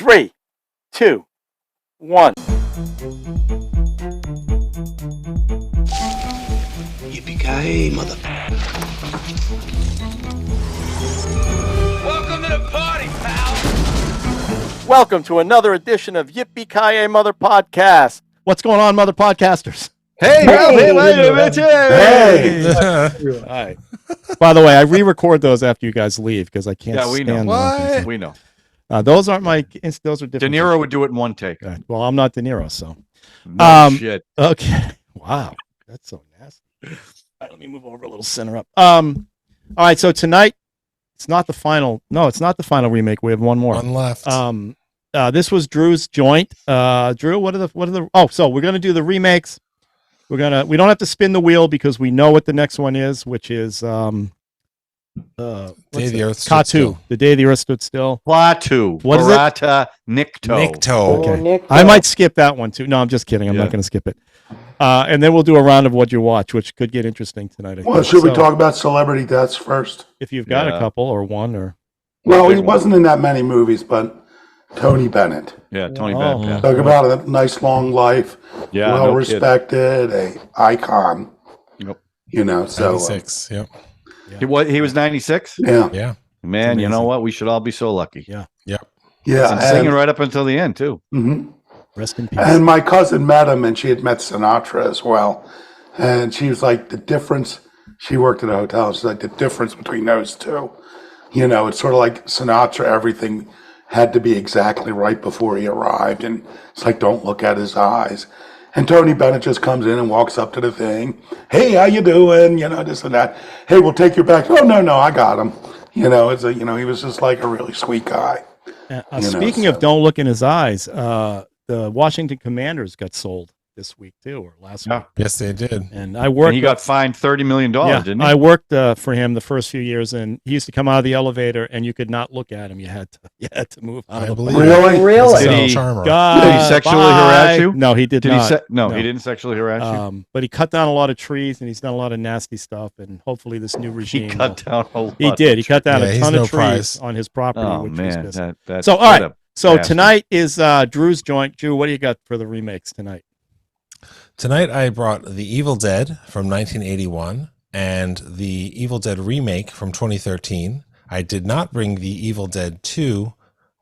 3, 2, 1. Yippee-Ki-Yay, mother. Welcome to the party, pal. Welcome to another edition of Yippee-Ki-Yay, Mother Podcast. What's going on, Mother Podcasters? Hey, All right. By the way, I re-record those after you guys leave because I can't we know. stand What? We know. those aren't my. Those are different. De Niro would do it in one take. Right. Well, I'm not De Niro, so. Shit. Okay. Wow, that's so nasty. All right, let me move over a little, center up. All right. So tonight, it's not the final. No, it's not the final remake. We have one more. One left. This was Drew's joint. Drew, what are the? Oh, so we're gonna do the remakes. We don't have to spin the wheel because we know what the next one is, which is Day the Earth Stood Katu, Still. The Day the Earth Stood Still. Platu. What is it? Barata Nikto. Nikto. Okay. I might skip that one too. No, I'm just kidding. I'm not going to skip it. And then we'll do a round of what you watch, which could get interesting tonight. I Well, think. should we talk about celebrity deaths first? If you've got a couple or one or. Well, he wasn't in that many movies, but Tony Bennett. Yeah, Tony Oh. Bennett. Yeah. Talk about a nice long life, Yeah, well no respected, a icon. Yep. You know, so 96. Yep. He was 96? yeah, Yeah. Man, you know what? We should all be so lucky. Yeah. Yep. yeah. And singing right up until the end, too. Mhm. Rest in peace. And my cousin met him, and she had met Sinatra as well. And she was like, the difference. She worked at a hotel. She's like, the difference between those two. You know, it's sort of like Sinatra. Everything had to be exactly right before he arrived, and it's like, don't look at his eyes. And Tony Bennett just comes in and walks up to the thing. Hey, how you doing? You know, this and that. Hey, we'll take your back. Oh, no, I got him. You know, he was just like a really sweet guy. Speaking of don't look in his eyes, the Washington Commanders got sold this week too, or last week. Yes, they did. And I worked. And he got fined $30 million, didn't he? I worked for him the first few years, and he used to come out of the elevator, and you could not look at him. You had to move out. I believe Really? Really? Did he- Charmer. Did he sexually harass you? No, he did not. He didn't sexually harass you? But he cut down a lot of trees, and he's done a lot of nasty stuff. And hopefully, this new He regime. cut down a lot. He did. He cut down Yeah, a he's ton no of trees prize. on his property. Oh, which man. was That's so, all right. what a So bastard. tonight is Drew's joint. Drew, what do you got for the remakes tonight? Tonight I brought The Evil Dead from 1981 and The Evil Dead remake from 2013. I did not bring The Evil Dead 2,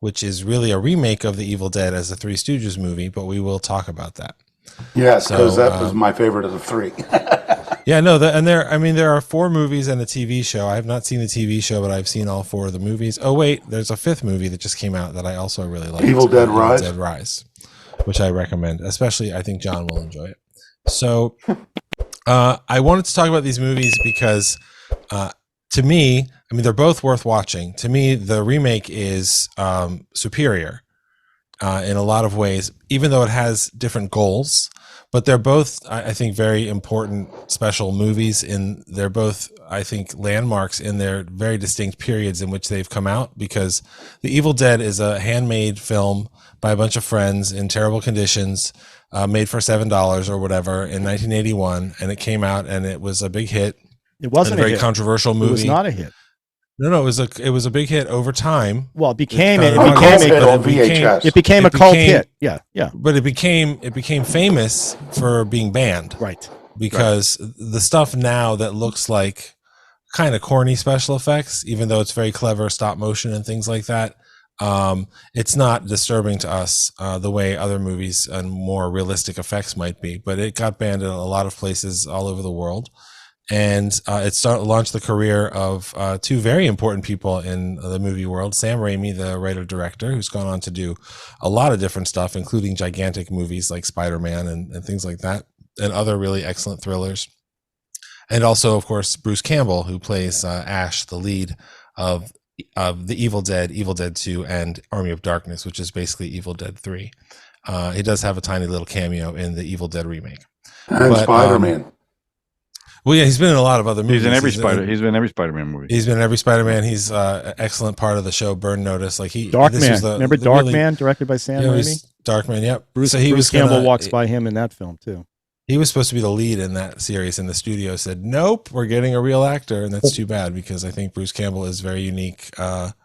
which is really a remake of The Evil Dead as a Three Stooges movie, but we will talk about that. Yes, because So, that was my favorite of the three. Yeah, no, there are 4 movies and a TV show. I have not seen the TV show, but I've seen all 4 of the movies. Oh wait, there's a 5th movie that just came out that I also really like. Evil Dead Rise? Evil Dead Rise, which I recommend. Especially, I think John will enjoy it. So, I wanted to talk about these movies because, to me, I mean, they're both worth watching. To me, the remake is superior in a lot of ways, even though it has different goals. But they're both, I think, very important special movies. They're both, I think, landmarks in their very distinct periods in which they've come out. Because The Evil Dead is a handmade film by a bunch of friends in terrible conditions, made for $7 or whatever in 1981, and it came out and it was a big hit. It wasn't a very hit. controversial movie. It was not a hit. No, it was a big hit over time. Well, it became It A cult hit on it became- VHS. It became a cult hit. Yeah. But it became famous for being banned. Right. Because the stuff now that looks like kind of corny special effects, even though it's very clever stop motion and things like that, it's not disturbing to us the way other movies and more realistic effects might be. But it got banned in a lot of places all over the world. And it launched the career of 2 very important people in the movie world. Sam Raimi, the writer-director, who's gone on to do a lot of different stuff, including gigantic movies like Spider-Man and things like that, and other really excellent thrillers. And also, of course, Bruce Campbell, who plays Ash, the lead of The Evil Dead, Evil Dead 2, and Army of Darkness, which is basically Evil Dead 3. He does have a tiny little cameo in the Evil Dead remake. And Spider-Man. Well, yeah, he's been in a lot of other movies. He's been in every Spider-Man movie. He's been in every Spider-Man. He's an excellent part of the show Burn Notice. Like Darkman. Remember Darkman, directed by Sam Raimi? Darkman, yep. Bruce Campbell walks by him in that film too. He was supposed to be the lead in that series, and the studio said, "Nope, we're getting a real actor," and that's too bad because I think Bruce Campbell is very unique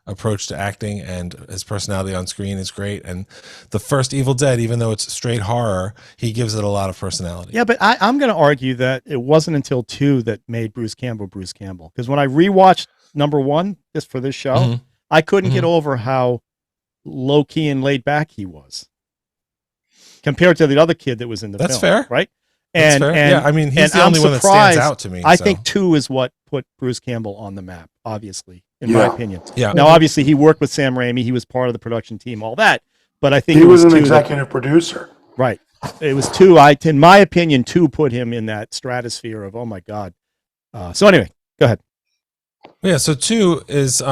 approach to acting, and his personality on screen is great. And the first Evil Dead, even though it's straight horror, he gives it a lot of personality. Yeah, but I'm going to argue that it wasn't until 2 that made Bruce Campbell Bruce Campbell. Because when I rewatched number 1 just for this show, I couldn't get over how low key and laid back he was compared to the other kid that was in the film. That's fair, right? And yeah, I mean, he's the only one that stands out to me. I think 2 is what put Bruce Campbell on the map, obviously, in my opinion. Yeah. Now, obviously, he worked with Sam Raimi. He was part of the production team, all that. But I think he it was an 2 executive producer. Right. It was 2. In my opinion, 2 put him in that stratosphere of, oh my God. So anyway, go ahead. Yeah, so 2 is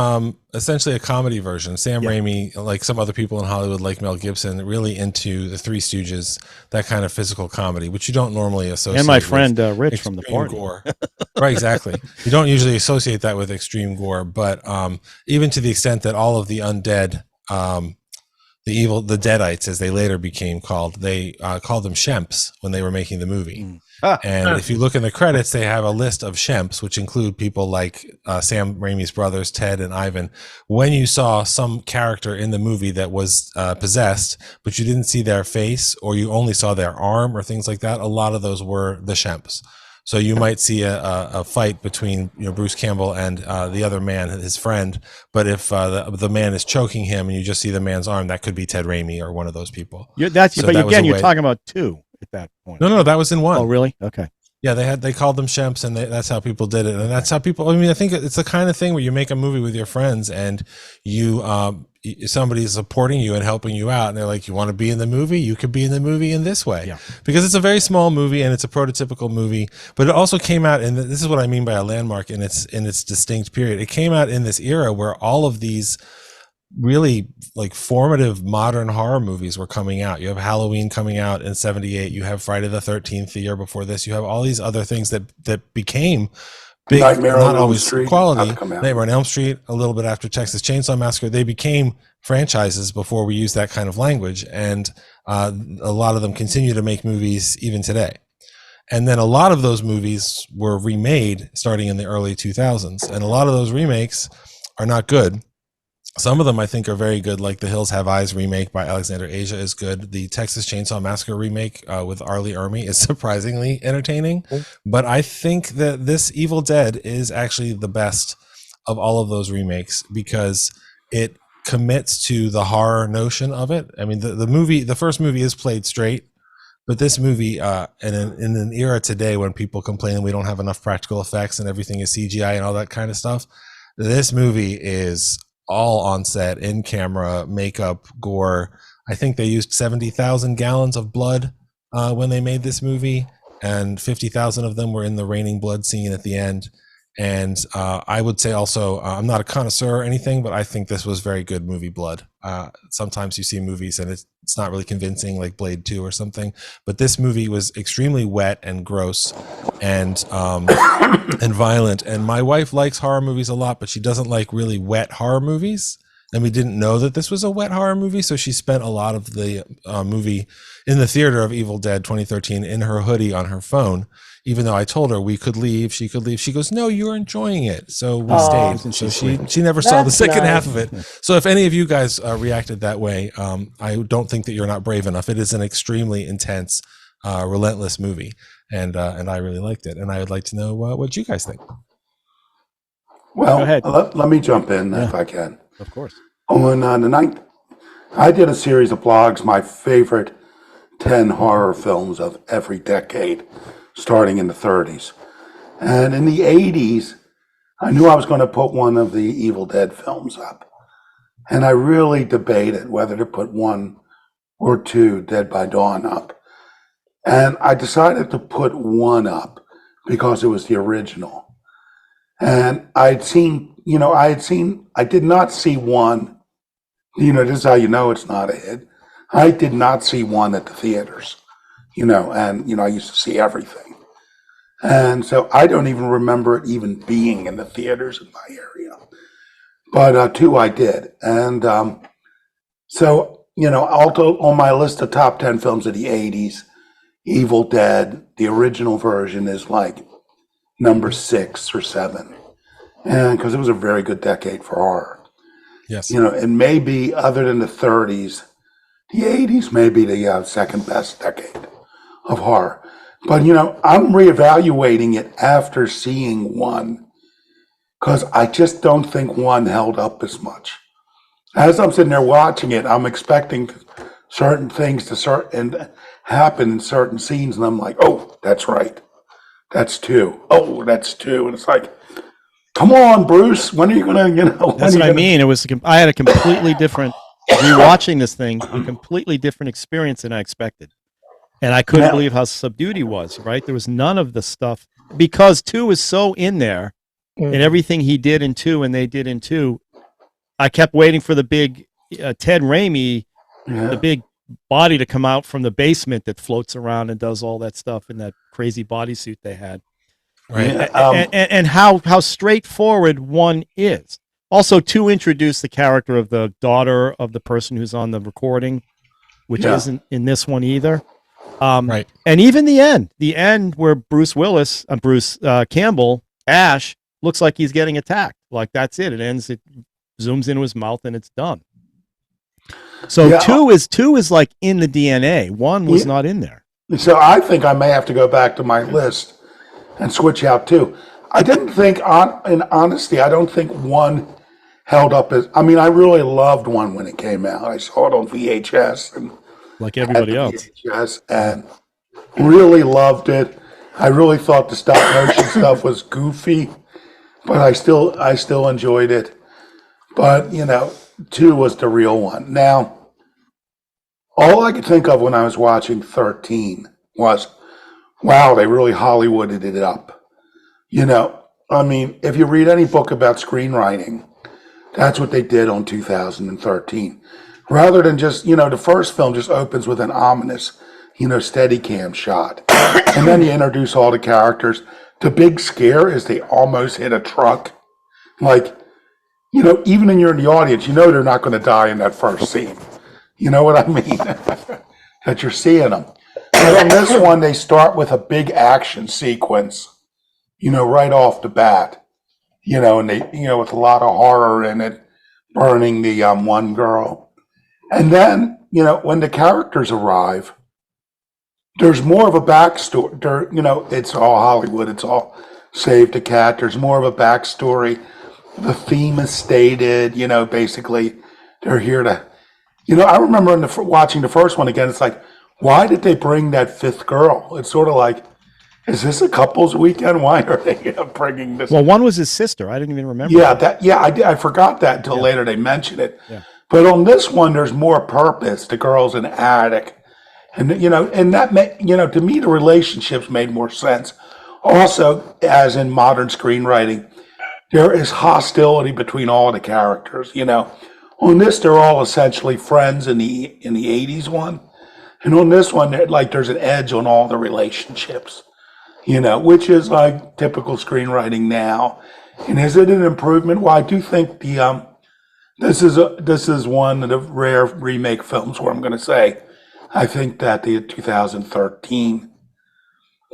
essentially a comedy version. Sam Raimi, like some other people in Hollywood, like Mel Gibson, really into the Three Stooges, that kind of physical comedy, which you don't normally associate. And my friend Rich from the party. Gore. Right, exactly. You don't usually associate that with extreme gore, but even to the extent that all of the undead, the Deadites, as they later became called, they called them Shemps when they were making the movie. And if you look in the credits, they have a list of Shemps, which include people like Sam Raimi's brothers, Ted and Ivan. When you saw some character in the movie that was possessed, but you didn't see their face, or you only saw their arm or things like that, a lot of those were the Shemps. So you might see a fight between Bruce Campbell and the other man, his friend. But if the man is choking him and you just see the man's arm, that could be Ted Raimi or one of those people. But again, you're talking about 2 at that point. No, that was in 1. Oh, really? Okay. Yeah, they called them Shemps, and that's how people did it, and that's how people. I mean, I think it's the kind of thing where you make a movie with your friends, and you somebody's supporting you and helping you out, and they're like, "You want to be in the movie? You could be in the movie in this way," because it's a very small movie and it's a prototypical movie, but it also came out, and this is what I mean by a landmark in its distinct period. It came out in this era where all of these really like formative modern horror movies were coming out. You have Halloween coming out in 78. You have Friday the 13th the year before this. You have all these other things that became big, Nightmare not on Elm always Street, quality. come out. Nightmare on Elm Street, a little bit after Texas Chainsaw Massacre. They became franchises before we used that kind of language. And a lot of them continue to make movies even today. And then a lot of those movies were remade starting in the early 2000s. And a lot of those remakes are not good. Some of them I think are very good, like the Hills Have Eyes remake by Alexander Asia is good. The Texas Chainsaw Massacre remake with Arlie Ermy is surprisingly entertaining. But I think that this Evil Dead is actually the best of all of those remakes because it commits to the horror notion of it. I mean, the first movie is played straight, but this movie, in an era today when people complain we don't have enough practical effects and everything is CGI and all that kind of stuff, this movie is all on set, in camera, makeup, gore. I think they used 70,000 gallons of blood when they made this movie, and 50,000 of them were in the raining blood scene at the end. And I would say also, I'm not a connoisseur or anything, but I think this was very good movie blood. Sometimes you see movies and it's not really convincing, like Blade 2 or something, but this movie was extremely wet and gross and violent. And my wife likes horror movies a lot, but she doesn't like really wet horror movies. And we didn't know that this was a wet horror movie, so she spent a lot of the movie in the theater of Evil Dead 2013 in her hoodie on her phone. Even though I told her we could leave, she could leave. She goes, "No, you're enjoying it." So we stayed. And so she never saw the second half of it. So if any of you guys reacted that way, I don't think that you're not brave enough. It is an extremely intense, relentless movie, and I really liked it. And I would like to know what you guys think. Well, let me jump in if I can. Of course. On the ninth, I did a series of blogs, my favorite 10 horror films of every decade, starting in the 30s. And in the 80s, I knew I was going to put one of the Evil Dead films up. And I really debated whether to put 1 or 2 Dead by Dawn up. And I decided to put 1 up because it was the original. And I did not see 1. This is how you know it's not a hit. I did not see 1 at the theaters, and, I used to see everything. And so I don't even remember it even being in the theaters in my area. But 2 I did. And also on my list of top 10 films of the 80s Evil Dead, the original version, is like number 6 or 7. And because it was a very good decade for horror. Yes. And maybe other than the 30s, the 80s may be the second best decade of horror. But, I'm reevaluating it after seeing 1 because I just don't think 1 held up as much. As I'm sitting there watching it, I'm expecting certain things to happen in certain scenes, and I'm like, oh, that's right. That's 2. Oh, that's 2. And it's like, come on, Bruce. When are you going to, That's what I mean. I had a completely different, rewatching this thing, a completely different experience than I expected. And I couldn't believe how subdued he was, right? There was none of the stuff, because 2 is so in there, and everything he did in 2 and they did in 2, I kept waiting for the big Ted Raimi, the big body to come out from the basement that floats around and does all that stuff in that crazy bodysuit they had. Right. And how straightforward 1 is. Also, 2 introduced the character of the daughter of the person who's on the recording, which isn't in this one either. Right. And even the end where Bruce Campbell, Ash, looks like he's getting attacked. Like, that's it. It zooms into his mouth and it's done. So 2 is like in the DNA. 1 was not in there. So I think I may have to go back to my list and switch out 2. I didn't think, in honesty, I don't think 1 held up as. I mean, I really loved 1 when it came out. I saw it on VHS and like everybody else. VHS, and really loved it. I really thought the stop motion stuff was goofy, but I still enjoyed it. But 2 was the real one. Now, all I could think of when I was watching 13 was, wow, they really Hollywooded it up. I mean, if you read any book about screenwriting, that's what they did on 2013. Rather than just, the first film just opens with an ominous, steady cam shot. And then you introduce all the characters. The big scare is they almost hit a truck. Like, even when you're in the audience, they're not going to die in that first scene. You know what I mean? That you're seeing them. But on this one, they start with a big action sequence, right off the bat. And they, with a lot of horror in it, burning the one girl. And then, when the characters arrive, there's more of a backstory. It's all Hollywood. It's all save the cat. There's more of a backstory. The theme is stated, basically they're here to, I remember watching the first one again, it's like, why did they bring that 5th girl? It's sort of like, is this a couple's weekend? Why are they bringing this? Well, 1 was his sister. I didn't even remember. Yeah, I forgot that until later they mentioned it. Yeah. But on this one, there's more purpose. The girl's in the attic. And, and that, to me, the relationships made more sense. Also, as in modern screenwriting, there is hostility between all the characters, On this, they're all essentially friends in the 80s one. And on this one, there's an edge on all the relationships, which is like typical screenwriting now. And is it an improvement? Well, I do think this is one of the rare remake films where I'm going to say I think that the 2013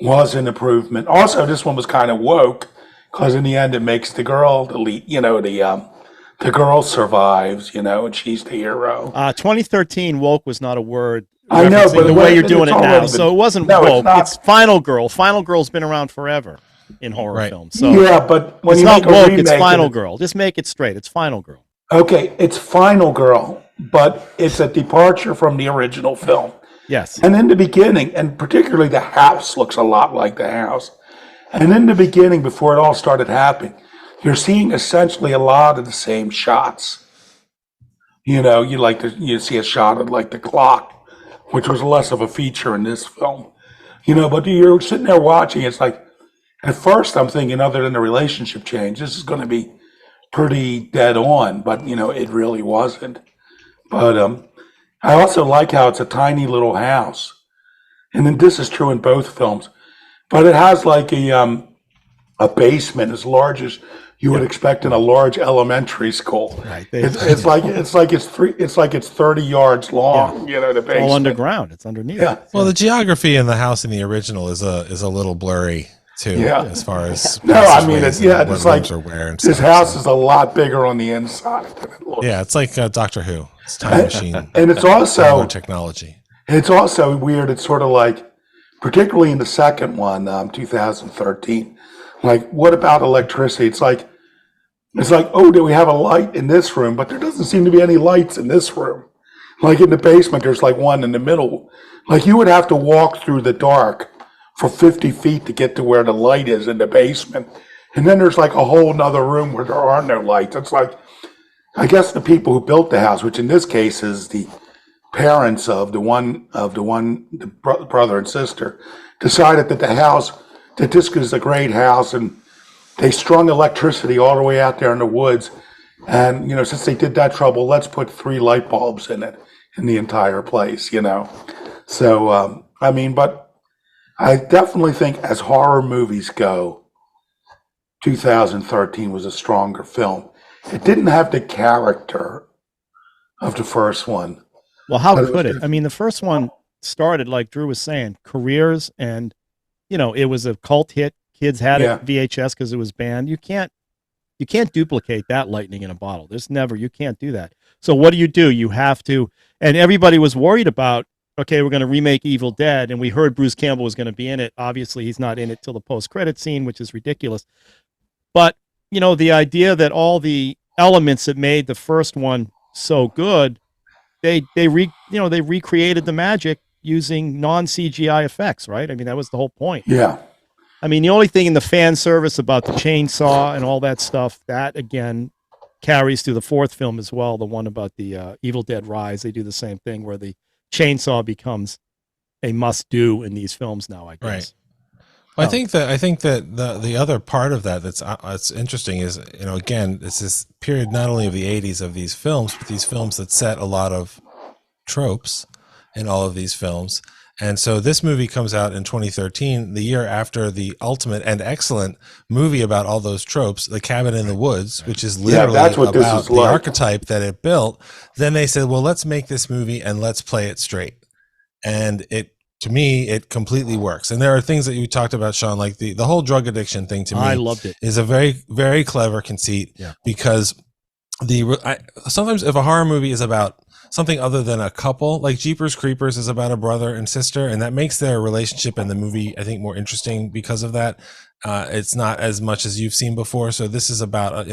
was an improvement. Also, this one was kind of woke because in the end it makes the girl the lead. The girl survives, and she's the hero. 2013 woke was not a word. I know, but the way you're doing it now, been, so it wasn't no, woke. It's Final Girl. Final Girl's been around forever in horror films. So yeah, but when it's you not make a woke. remake, It's Final Girl. Just make it straight. It's Final Girl. Okay, it's Final Girl, but it's a departure from the original film. Yes. And in the beginning, and particularly the house looks a lot like the house. And in the beginning, before it all started happening, you're seeing essentially a lot of the same shots. You see a shot of like the clock, which was less of a feature in this film. But you're sitting there watching, it's like, at first I'm thinking other than the relationship change, this is going to be pretty dead on, but it really wasn't. But I also like how it's a tiny little house. And then this is true in both films. But it has like a basement as large as you would expect in a large elementary school. Right. It's like it's 30 yards long. Yeah. The It's basement. all underground. It's underneath. Yeah. Well, the geography in the house in the original is a little blurry too, Yeah. as far as No, I mean passageways it's and it's what like rooms are where and this stuff, house so. is a lot bigger on the inside than it looks. Yeah, it's like Doctor Who. It's time machine. And it's similar also technology. weird. It's sort of like, particularly in the second one, 2013. Like, what about electricity? It's like, oh, do we have a light in this room? But there doesn't seem to be any lights in this room. Like in the basement, there's like one in the middle. Like you would have to walk through the dark for 50 feet to get to where the light is in the basement. And then there's like a whole nother room where there are no lights. It's like, I guess the people who built the house, which in this case is the parents of the brother and sister, decided that this is a great house, and they strung electricity all the way out there in the woods. And, since they did that trouble, let's put 3 light bulbs in it, in the entire place, So, but I definitely think as horror movies go, 2013 was a stronger film. It didn't have the character of the first one. Well, how could it? I mean, the first one started, like Drew was saying, careers, and, it was a cult hit. Kids had it VHS because it was banned. You can't duplicate that lightning in a bottle. You can't do that. So what do? You have to, and everybody was worried about, okay, we're going to remake Evil Dead, and we heard Bruce Campbell was going to be in it. Obviously, he's not in it till the post-credit scene, which is ridiculous. But, the idea that all the elements that made the first one so good, they recreated the magic using non-CGI effects, right? I mean, that was the whole point. Yeah. I mean, the only thing in the fan service about the chainsaw and all that stuff, that again carries through the fourth film as well. The one about the Evil Dead Rise, they do the same thing where the chainsaw becomes a must-do in these films now, I guess. Right. Well, I think that the other part of that that's interesting is, again, it's this period not only of the 80s of these films, but these films that set a lot of tropes in all of these films. And so this movie comes out in 2013, the year after the ultimate and excellent movie about all those tropes, The Cabin in the Woods, which is literally about the archetype that it built. Then they said, well, let's make this movie and let's play it straight. And to me, it completely works. And there are things that you talked about, Sean, like the whole drug addiction thing to me. I loved it. Is a very, very clever conceit because sometimes if a horror movie is about something other than a couple, like Jeepers Creepers is about a brother and sister, and that makes their relationship in the movie, I think, more interesting because of that. It's not as much as you've seen before. So this is about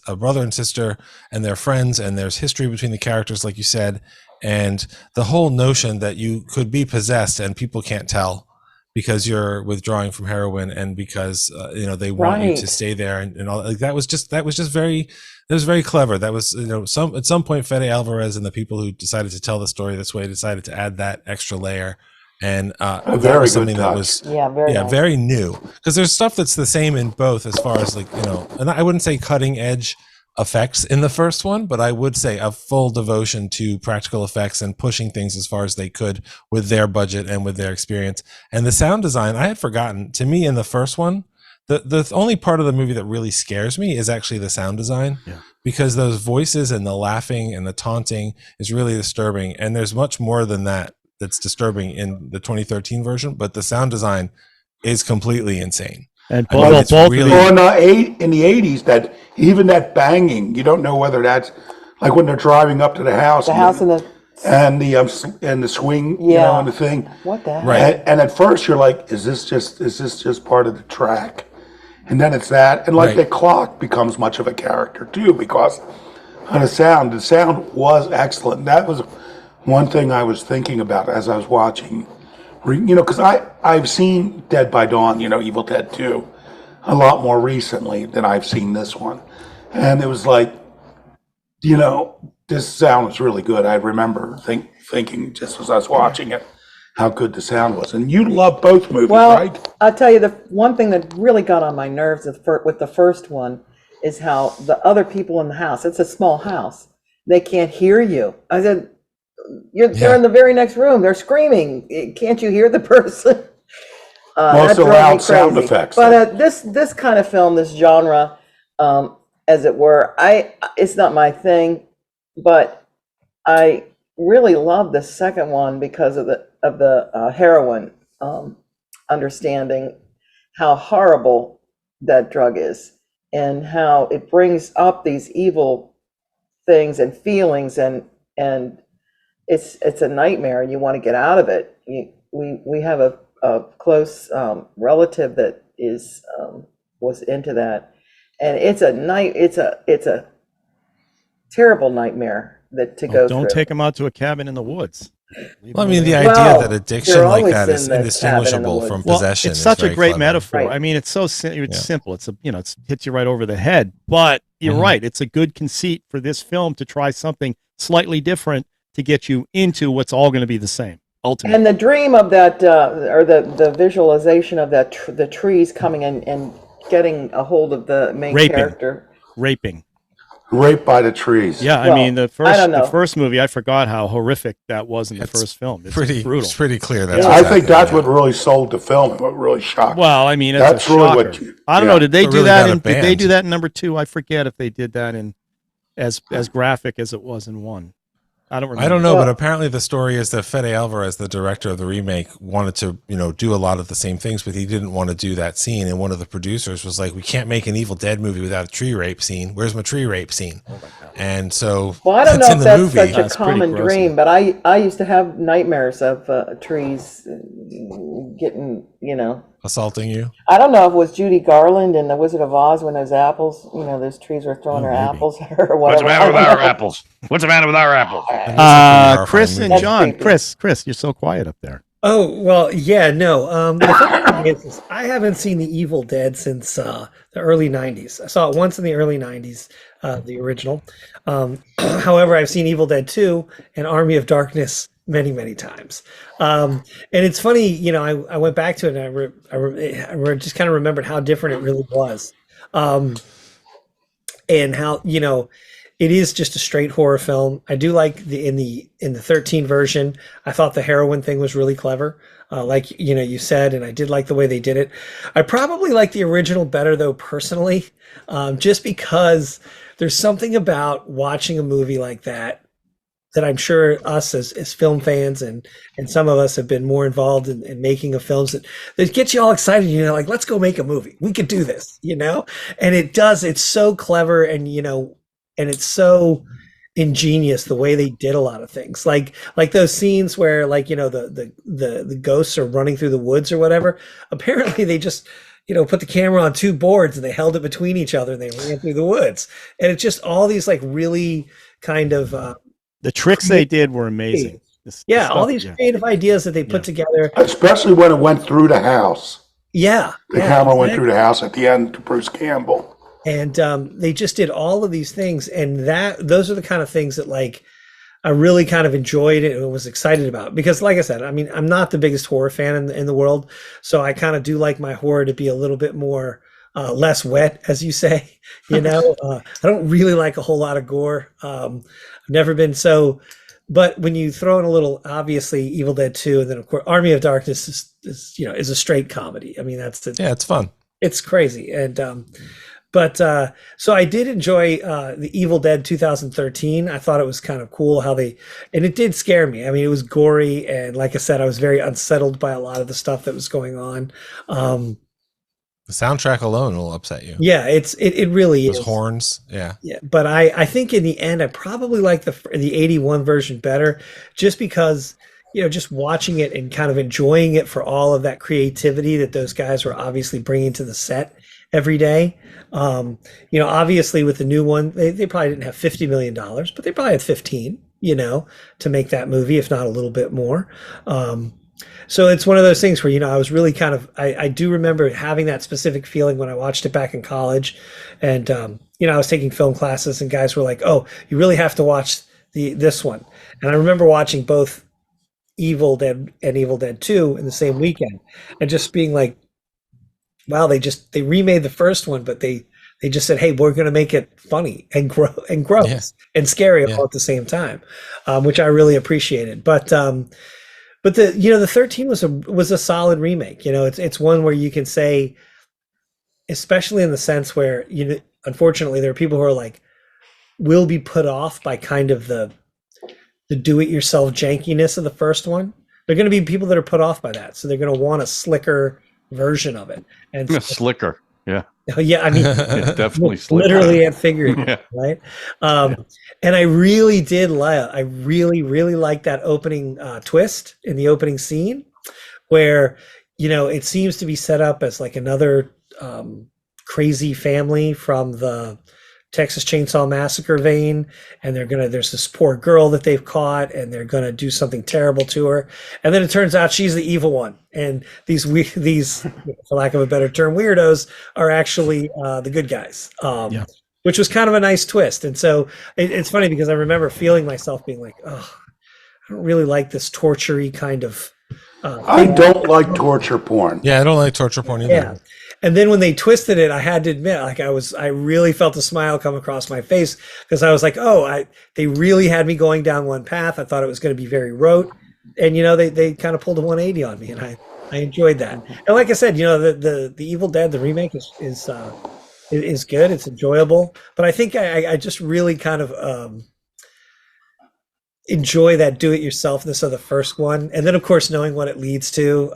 a brother and sister and their friends, and there's history between the characters, like you said, and the whole notion that you could be possessed and people can't tell because you're withdrawing from heroin and because they want you to stay there and all like that was just very. It was very clever. That was, at some point, Fede Alvarez and the people who decided to tell the story this way decided to add that extra layer, and that was something that was very new. Because there's stuff that's the same in both, as far as and I wouldn't say cutting edge effects in the first one, but I would say a full devotion to practical effects and pushing things as far as they could with their budget and with their experience. And the sound design, I had forgotten. To me, in the first one, the only part of the movie that really scares me is actually the sound design, because those voices and the laughing and the taunting is really disturbing. And there's much more than that that's disturbing in the 2013 version, but the sound design is completely insane. And in the 80s, that even that banging, you don't know whether that's like when they're driving up to the house. And the swing, and the thing. What the hell? Right. And at first you're like, is this just part of the track? And then it's that, and the clock becomes much of a character too, because of the sound. The sound was excellent. That was one thing I was thinking about as I was watching, because I've seen Dead by Dawn, Evil Dead 2, a lot more recently than I've seen this one, and it was like, this sound was really good. I remember thinking just as I was watching it, how good the sound was. And you love both movies, right? I'll tell you, the one thing that really got on my nerves with the first one is how the other people in the house, it's a small house, they can't hear you. I said, they're in the very next room. They're screaming. Can't you hear the person? Also loud sound effects. But this kind of film, this genre, as it were. It's not my thing, but I really love the second one because of the heroin, understanding how horrible that drug is and how it brings up these evil things and feelings, and it's a nightmare and you want to get out of it. We have a close relative that was into that, and it's a terrible nightmare to go through. Don't take them out to a cabin in the woods. Well, I mean, the idea that addiction like that is indistinguishable from possession. It's such a great metaphor. Right. I mean, it's so simple. It's it hits you right over the head. But you're right. It's a good conceit for this film to try something slightly different to get you into what's all going to be the same. Ultimately. And the dream of that, or the visualization of that, the trees coming in and getting a hold of the main character. Raped by the trees. Yeah, I mean the first movie, I forgot how horrific that was in the first film. It's brutal. It's pretty clear. I think that's what really sold the film. What really shocked. Well, I mean, that's really what. I don't know. Did they do that? Did they do that in number 2? I forget if they did that in as graphic as it was in 1. I don't remember. I don't know, but apparently the story is that Fede Alvarez, the director of the remake, wanted to, do a lot of the same things, but he didn't want to do that scene. And one of the producers was like, "We can't make an Evil Dead movie without a tree rape scene. Where's my tree rape scene?" Oh my God. And so, I don't know if that's such a common dream, but I used to have nightmares of trees getting, assaulting you. I don't know if it was Judy Garland in The Wizard of Oz when those apples, those trees were throwing her apples or whatever. What's the matter with our apples? What's the matter with our apples? Chris and John. Chris, you're so quiet up there. Oh, well, yeah, no. The funny thing is, I haven't seen The Evil Dead since the early 90s. I saw it once in the early 90s, the original. However, I've seen Evil Dead 2 and Army of Darkness many, many times. And it's funny, I went back to it and I just kind of remembered how different it really was. And how, it is just a straight horror film. I do like in the 13 version, I thought the heroin thing was really clever. Like, you said, and I did like the way they did it. I probably like the original better though, personally, just because there's something about watching a movie like that I'm sure us as film fans and some of us have been more involved in making of films that gets you all excited, like, let's go make a movie. We could do this, and it does. It's so clever and, and it's so ingenious the way they did a lot of things, like those scenes where, like, the ghosts are running through the woods or whatever. Apparently they just, put the camera on 2 boards and they held it between each other and they ran through the woods. And it's just all these like really kind of, the tricks they did were amazing. All these creative ideas that they put together. Especially when it went through the house. Yeah. The camera went through the house at the end to Bruce Campbell. And they just did all of these things. And those are the kind of things that, like, I really kind of enjoyed it and was excited about. Because, like I said, I mean, I'm not the biggest horror fan in the world. So I kind of do like my horror to be a little bit more less wet, as you say. I don't really like a whole lot of gore. I've never been so, but when you throw in a little, obviously Evil Dead 2, and then of course Army of Darkness is a straight comedy. I mean, it's fun. It's crazy. And so I did enjoy the Evil Dead 2013. I thought it was kind of cool how and it did scare me. I mean, it was gory, and like I said, I was very unsettled by a lot of the stuff that was going on. The soundtrack alone will upset you. Yeah, it really is. Those horns, yeah. Yeah, but I think in the end, I probably like the 81 version better, just because, just watching it and kind of enjoying it for all of that creativity that those guys were obviously bringing to the set every day. Obviously with the new one, they probably didn't have $50 million, but they probably had 15, to make that movie, if not a little bit more. So it's one of those things where, I was really kind of, I do remember having that specific feeling when I watched it back in college. And, I was taking film classes and guys were like, "Oh, you really have to watch this one." And I remember watching both Evil Dead and Evil Dead 2 in the same weekend and just being like, wow, they remade the first one, but they just said, "Hey, we're going to make it funny and gross and scary all at the same time," which I really appreciated. But the 13 was a solid remake. It's one where you can say, especially in the sense where unfortunately, there are people who are like, will be put off by kind of the do-it-yourself jankiness of the first one. They're going to be people that are put off by that, so they're going to want a slicker version of it. And so, Slicker. Yeah. yeah, I mean, It's definitely slicker. literally and figuratively, Yeah. right? And I really did like. I really liked that opening twist in the opening scene, where it seems to be set up as like another crazy family from the Texas Chainsaw Massacre vein, and there's this poor girl that they've caught, and they're gonna do something terrible to her, and then it turns out she's the evil one, and these for lack of a better term, weirdos are actually the good guys, which was kind of a nice twist. And so it's funny because I remember feeling myself being like, oh, I don't really like this torture-y kind of I don't like torture porn. Yeah, I don't like torture porn either. yeah. And then when they twisted it, I had to admit, like I really felt a smile come across my face, because I was like, oh, they really had me going down one path. I thought it was going to be very rote, and they kind of pulled a 180 on me, and I enjoyed that. And like I said, the Evil Dead, the remake is good. It's enjoyable, but I think I just really kind of enjoy that do-it-yourselfness of the first one, and then of course knowing what it leads to.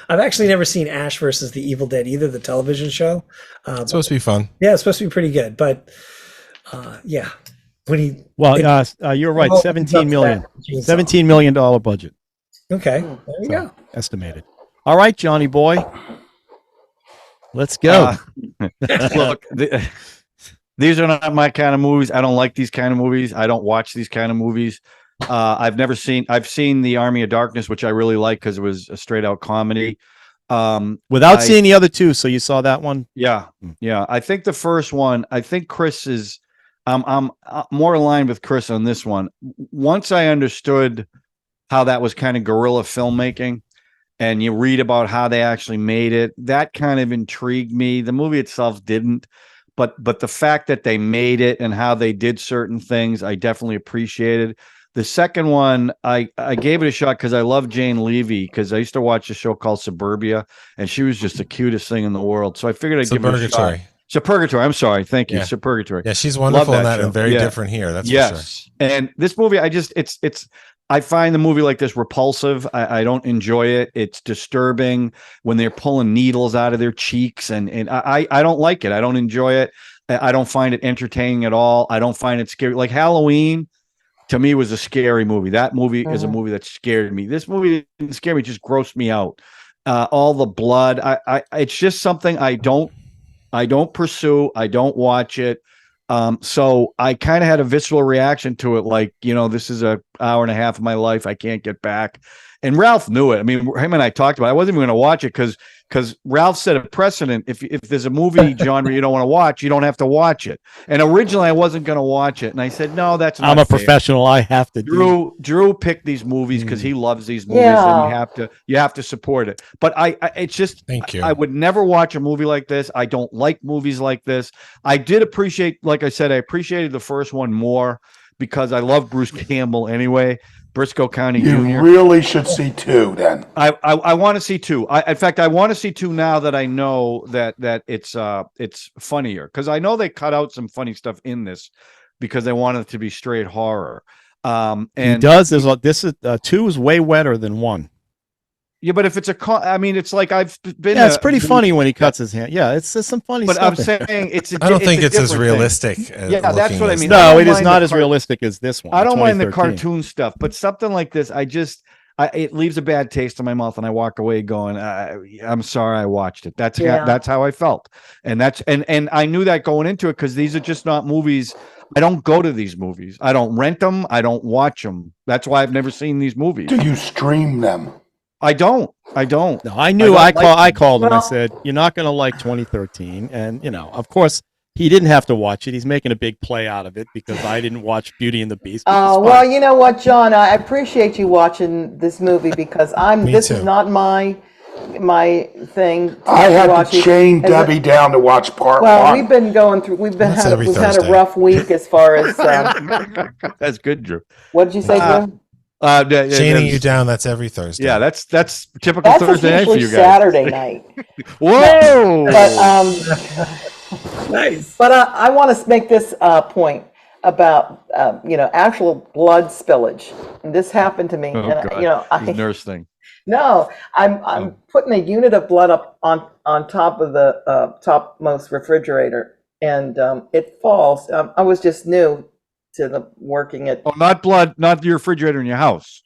I've actually never seen Ash versus the Evil Dead either, the television show. It's supposed to be fun. Yeah, it's supposed to be pretty good, but yeah, when you're right. 17 million budget. Okay, there you go. Estimated. All right, Johnny boy, let's go. Look, these are not my kind of movies. I don't like these kind of movies. I don't watch these kind of movies. I've seen The Army of Darkness, which I really like because it was a straight out comedy. Without seeing the other two, so you saw that one? Yeah. I think the first one, I think Chris is, I'm more aligned with Chris on this one. Once I understood how that was kind of guerrilla filmmaking, and you read about how they actually made it, that kind of intrigued me. The movie itself didn't, but the fact that they made it and how they did certain things, I definitely appreciated. The second one, I gave it a shot because I love Jane Levy, because I used to watch a show called Suburbia, and she was just the cutest thing in the world. So I figured I'd give it a shot. Suburgatory. I'm sorry. Thank you. Yeah. Suburgatory. Yeah, she's wonderful in that and very different here. That's for sure. And this movie, I find the movie like this repulsive. I don't enjoy it. It's disturbing when they're pulling needles out of their cheeks, and I don't like it. I don't enjoy it. I don't find it entertaining at all. I don't find it scary. Like Halloween, to me, was a scary movie. That movie is a movie that scared me. This movie didn't scare me; it just grossed me out. All the blood. It's just something I don't pursue. I don't watch it. So I kind of had a visceral reaction to it. Like, this is an hour and a half of my life I can't get back. And Ralph knew it. I mean, him and I talked about it. I wasn't even going to watch it because Ralph set a precedent. If there's a movie genre you don't want to watch, you don't have to watch it. And originally I wasn't going to watch it. And I said, no, that's not I'm a fair. professional. I have to Drew picked these movies because he loves these movies, and you have to support it. But it's just, thank you. I would never watch a movie like this. I don't like movies like this. I did appreciate, like I said, I appreciated the first one more because I love Bruce Campbell anyway. Briscoe County Jr. You really should see two then. I want to see two. In fact, I want to see two now that I know that it's funnier, because I know they cut out some funny stuff in this because they wanted it to be straight horror. And he does. This is two is way wetter than one. Yeah, but if it's it's like I've been. Yeah, it's pretty funny when he cuts his hand. Yeah, it's some funny stuff. But I'm saying it's. I don't think it's as realistic. Yeah, that's what I mean. No, it is not as realistic as this one. I don't mind the cartoon stuff, but something like this, it leaves a bad taste in my mouth, and I walk away going, "I'm sorry, I watched it." That's how I felt, and I knew that going into it, because these are just not movies. I don't go to these movies. I don't rent them. I don't watch them. That's why I've never seen these movies. Do you stream them? I don't. No, I knew. I called him. I said, "You're not going to like 2013," and of course, he didn't have to watch it. He's making a big play out of it because I didn't watch Beauty and the Beast. Oh, well, you know what, John? I appreciate you watching this movie because this is not my thing. I had to chain Debbie down to watch part one. Well, we've had a rough week as far as. That's good, Drew. What did you say, Drew? Chaining you down, that's every Thursday. Yeah, that's typical Thursday night for you guys. Saturday night. Whoa! Nice. But I want to make this point about actual blood spillage. And this happened to me. Oh, and God. This nurse thing. No, I'm putting a unit of blood up on top of the topmost refrigerator, and it falls. I was just new to the working at. Oh, not blood, not your refrigerator in your house.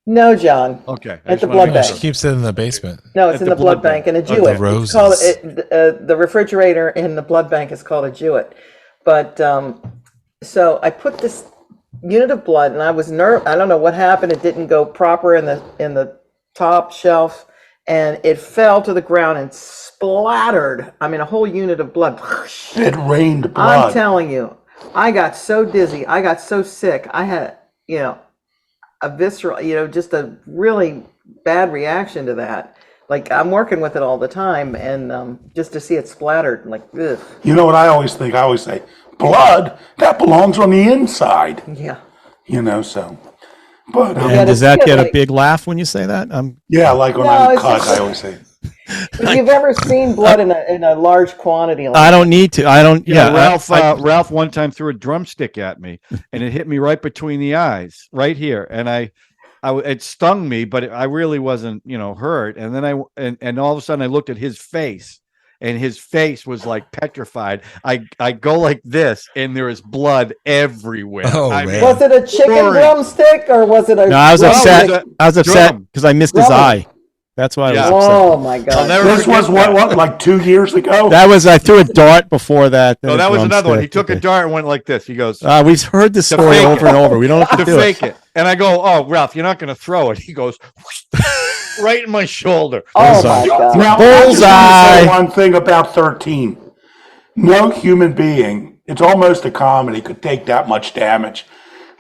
No, John. Okay. At the blood bank. She keeps it in the basement. No, it's in the blood bank, and a Jewett. The It's called the refrigerator in the blood bank is called a Jewett. But so I put this unit of blood, and I was nervous. I don't know what happened. It didn't go proper in the top shelf, and it fell to the ground and splattered. I mean, a whole unit of blood. It rained blood. I'm telling you, I got so dizzy. I got so sick. I had, a visceral, just a really bad reaction to that. Like, I'm working with it all the time, and just to see it splattered, like, ugh. You know what I always think? I always say, blood, that belongs on the inside. Yeah. So. But and does that get a big laugh when you say that? yeah, like when I'm cut, I always say. If you've ever seen blood in a large quantity, like I don't need to. I don't. Yeah, Ralph one time threw a drumstick at me, and it hit me right between the eyes, right here, and it stung me, but I really wasn't, hurt. And then and all of a sudden I looked at his face. And his face was like petrified. I go like this, and there is blood everywhere. Oh, man. was it a chicken drumstick or was it a? No, I was upset. I was upset drum. because I missed his eye. That's why I was upset. Oh my God! This was what, like 2 years ago? I threw a dart before that. No, that was another one. He took a dart and went like this. He goes, we've heard this story over and over. We don't have to do fake it. And I go, oh, Ralph, you're not going to throw it. He goes, right in my shoulder. Oh my God! Now, bullseye. I just want to say one thing about 13. No human being, it's almost a comedy, could take that much damage.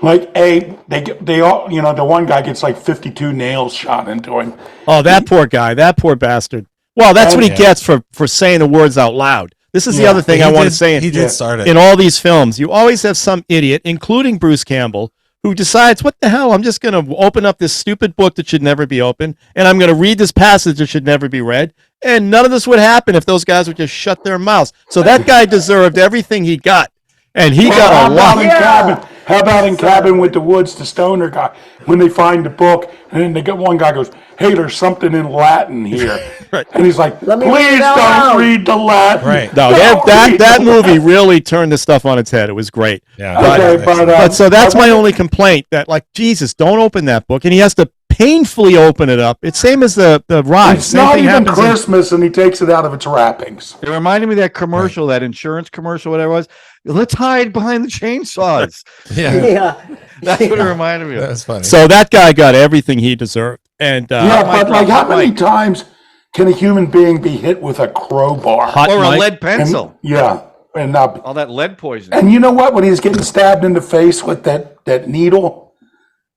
Like they all, the one guy gets like 52 nails shot into him. Oh, that poor guy, that poor bastard. Well, that's what he gets for saying the words out loud. This is the other thing I want to say. He did start it. In all these films, you always have some idiot, including Bruce Campbell, who decides, what the hell, I'm just going to open up this stupid book that should never be opened, and I'm going to read this passage that should never be read, and none of this would happen if those guys would just shut their mouths. So that guy deserved everything he got, and he got a lot. How about in Cabin with the Woods, the stoner guy, when they find the book, and then they get one guy goes, hey, there's something in Latin here. Right. And he's like, Let me please don't read the Latin. Right. No, that movie really turned the stuff on its head. It was great. Yeah. But so that's my only complaint, that, like, Jesus, don't open that book. And he has to painfully open it up. It's same as the ride. It's Same not thing even happens Christmas, and he takes it out of its wrappings. It reminded me of that commercial, that insurance commercial, whatever it was. Let's hide behind the chainsaws. Yeah. That's what it reminded me of. That's funny. So that guy got everything he deserved. And But like, how many times can a human being be hit with a crowbar? Hot Or a mic. lead pencil. And All that lead poison. and you know what? When he's getting stabbed in the face with that needle,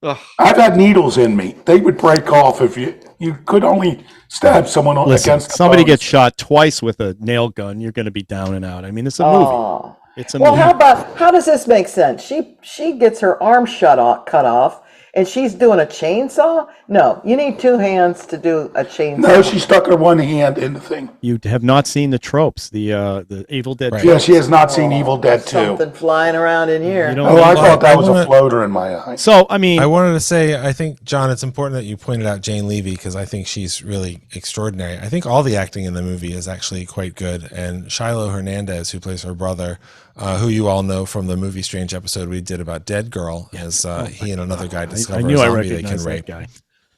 Ugh. I've had needles in me. They would break off if you could only stab someone Listen, against the somebody bones. gets shot twice with a nail gun, you're going to be down and out. I mean, it's a movie. Oh. It's a Well, movie. how does this make sense? She gets her arm cut off, and she's doing a chainsaw? No, you need two hands to do a chainsaw. No, she stuck her one hand in the thing. You have not seen the tropes, the Evil Dead. Right. Yeah, she has not seen Evil Dead 2. Something flying around in here. You don't Oh, I know. thought that was a wanna- floater in my eye. So, I mean, I wanted to say, I think, John, it's important that you pointed out Jane Levy, because I think she's really extraordinary. I think all the acting in the movie is actually quite good. And Shiloh Hernandez, who plays her brother, who you all know from the movie Strange episode we did about Dead Girl, as he and another guy discover I knew a I zombie they can recognized rape. that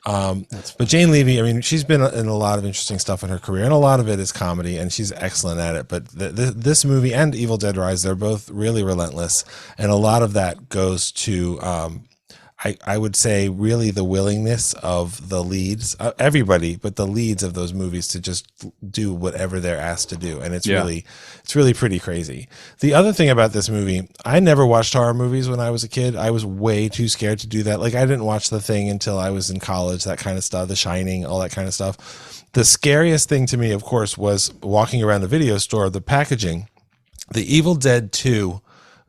guy. But Jane Levy, I mean, she's been in a lot of interesting stuff in her career, and a lot of it is comedy, and she's excellent at it. But this movie and Evil Dead Rise, they're both really relentless, and a lot of that goes to, I would say, really the willingness of the leads, everybody, but the leads of those movies to just do whatever they're asked to do, and it's really pretty crazy. The other thing about this movie, I never watched horror movies when I was a kid. I was way too scared to do that. Like, I didn't watch The Thing until I was in college, that kind of stuff, The Shining, all that kind of stuff. The scariest thing to me, of course, was walking around the video store, the packaging, the Evil Dead 2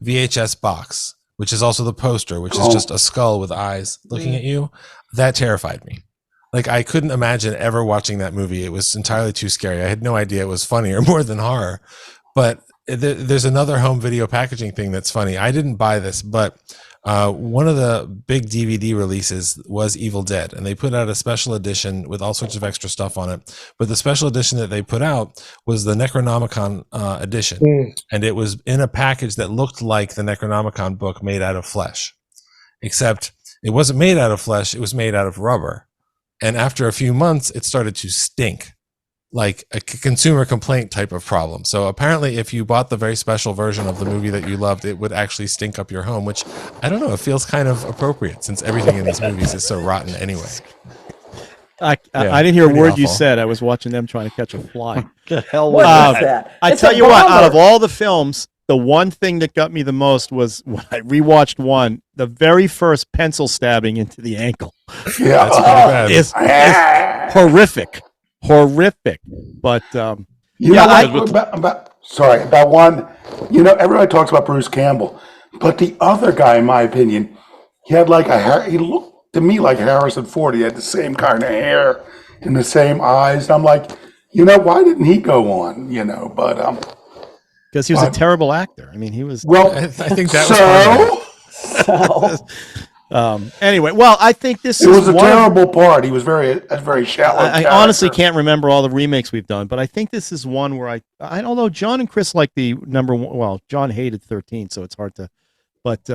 VHS box, which is also the poster, which is just a skull with eyes looking at you. That terrified me. Like, I couldn't imagine ever watching that movie. It was entirely too scary. I had no idea it was funny or more than horror. But there's another home video packaging thing that's funny. I didn't buy this, but one of the big DVD releases was Evil Dead, and they put out a special edition with all sorts of extra stuff on it. But the special edition that they put out was the Necronomicon edition, and it was in a package that looked like the Necronomicon book made out of flesh, except it wasn't made out of flesh, it was made out of rubber. And after a few months, it started to stink, like a consumer complaint type of problem. So apparently if you bought the very special version of the movie that you loved, it would actually stink up your home, which I don't know, it feels kind of appropriate since everything in these movies is so rotten anyway. I didn't hear a word you said. I was watching them trying to catch a fly. The hell What was is that? I It's tell a you what, out of bomber. all the films, the one thing that got me the most was when I rewatched one, the very first pencil stabbing into the ankle. Yeah. That's pretty bad. Is horrific. But You Yeah, know what, about one, everybody talks about Bruce Campbell, but the other guy, in my opinion, he had like he looked to me like Harrison Ford. He had the same kind of hair and the same eyes. And I'm like, why didn't he go on? But because he was a terrible actor. I mean, he was. well, I think that was part of it. Anyway, well, I think this it is was a one of- terrible part. He was a very shallow. I character. honestly can't remember all the remakes we've done, but I think this is one where I don't know. John and Chris like the number one. Well, John hated 13, so it's hard to. But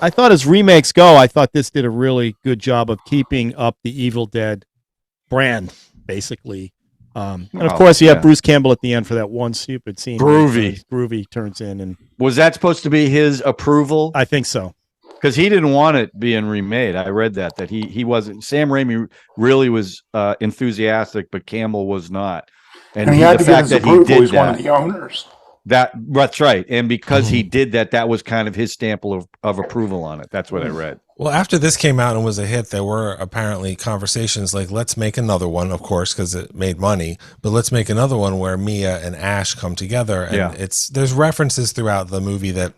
I thought as remakes go, I thought this did a really good job of keeping up the Evil Dead brand, basically. And of course, you have Bruce Campbell at the end for that one stupid scene. Groovy. Groovy turns in, and Was that supposed to be his approval? I think so. Because he didn't want it being remade. I read that he wasn't. Sam Raimi really was enthusiastic, but Campbell was not. And he had to get his approval. He's one of the owners. That's right. And because he did that, that was kind of his stamp of approval on it. That's what I read. Well, after this came out and was a hit, there were apparently conversations like, let's make another one, of course, because it made money, but let's make another one where Mia and Ash come together. And there's references throughout the movie that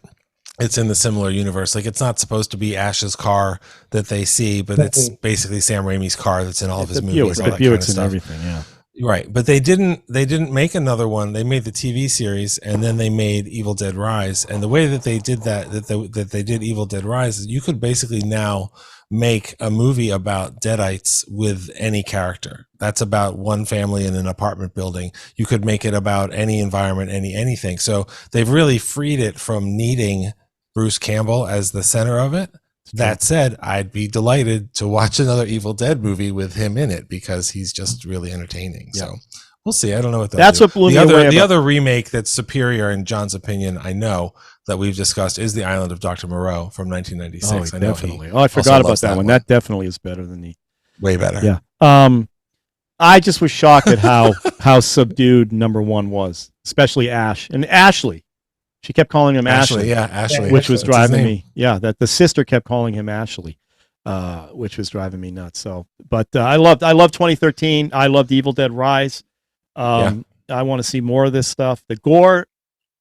it's in the similar universe. Like, it's not supposed to be Ash's car that they see, but it's basically Sam Raimi's car that's in all of his movies. All that kind of stuff. And everything, yeah. Right, but they didn't make another one. They made the TV series, and then they made Evil Dead Rise. And the way that they did that they did Evil Dead Rise is you could basically now make a movie about Deadites with any character. That's about one family in an apartment building. You could make it about any environment, anything. So they've really freed it from needing Bruce Campbell as the center of it. That said, I'd be delighted to watch another Evil Dead movie with him in it because he's just really entertaining. Yeah. So we'll see. I don't know what that's what blew me away. The other remake that's superior in John's opinion, I know that we've discussed, is The Island of Dr. Moreau from 1996. Oh, definitely. I forgot about that one. That definitely is better than the way better. Yeah. I just was shocked at how subdued number one was, especially Ash and Ashley. She kept calling him Ashley. Yeah, Ashley. Which was driving me. Yeah, that the sister kept calling him Ashley, which was driving me nuts. So, but I loved 2013. I loved Evil Dead Rise. I want to see more of this stuff. The gore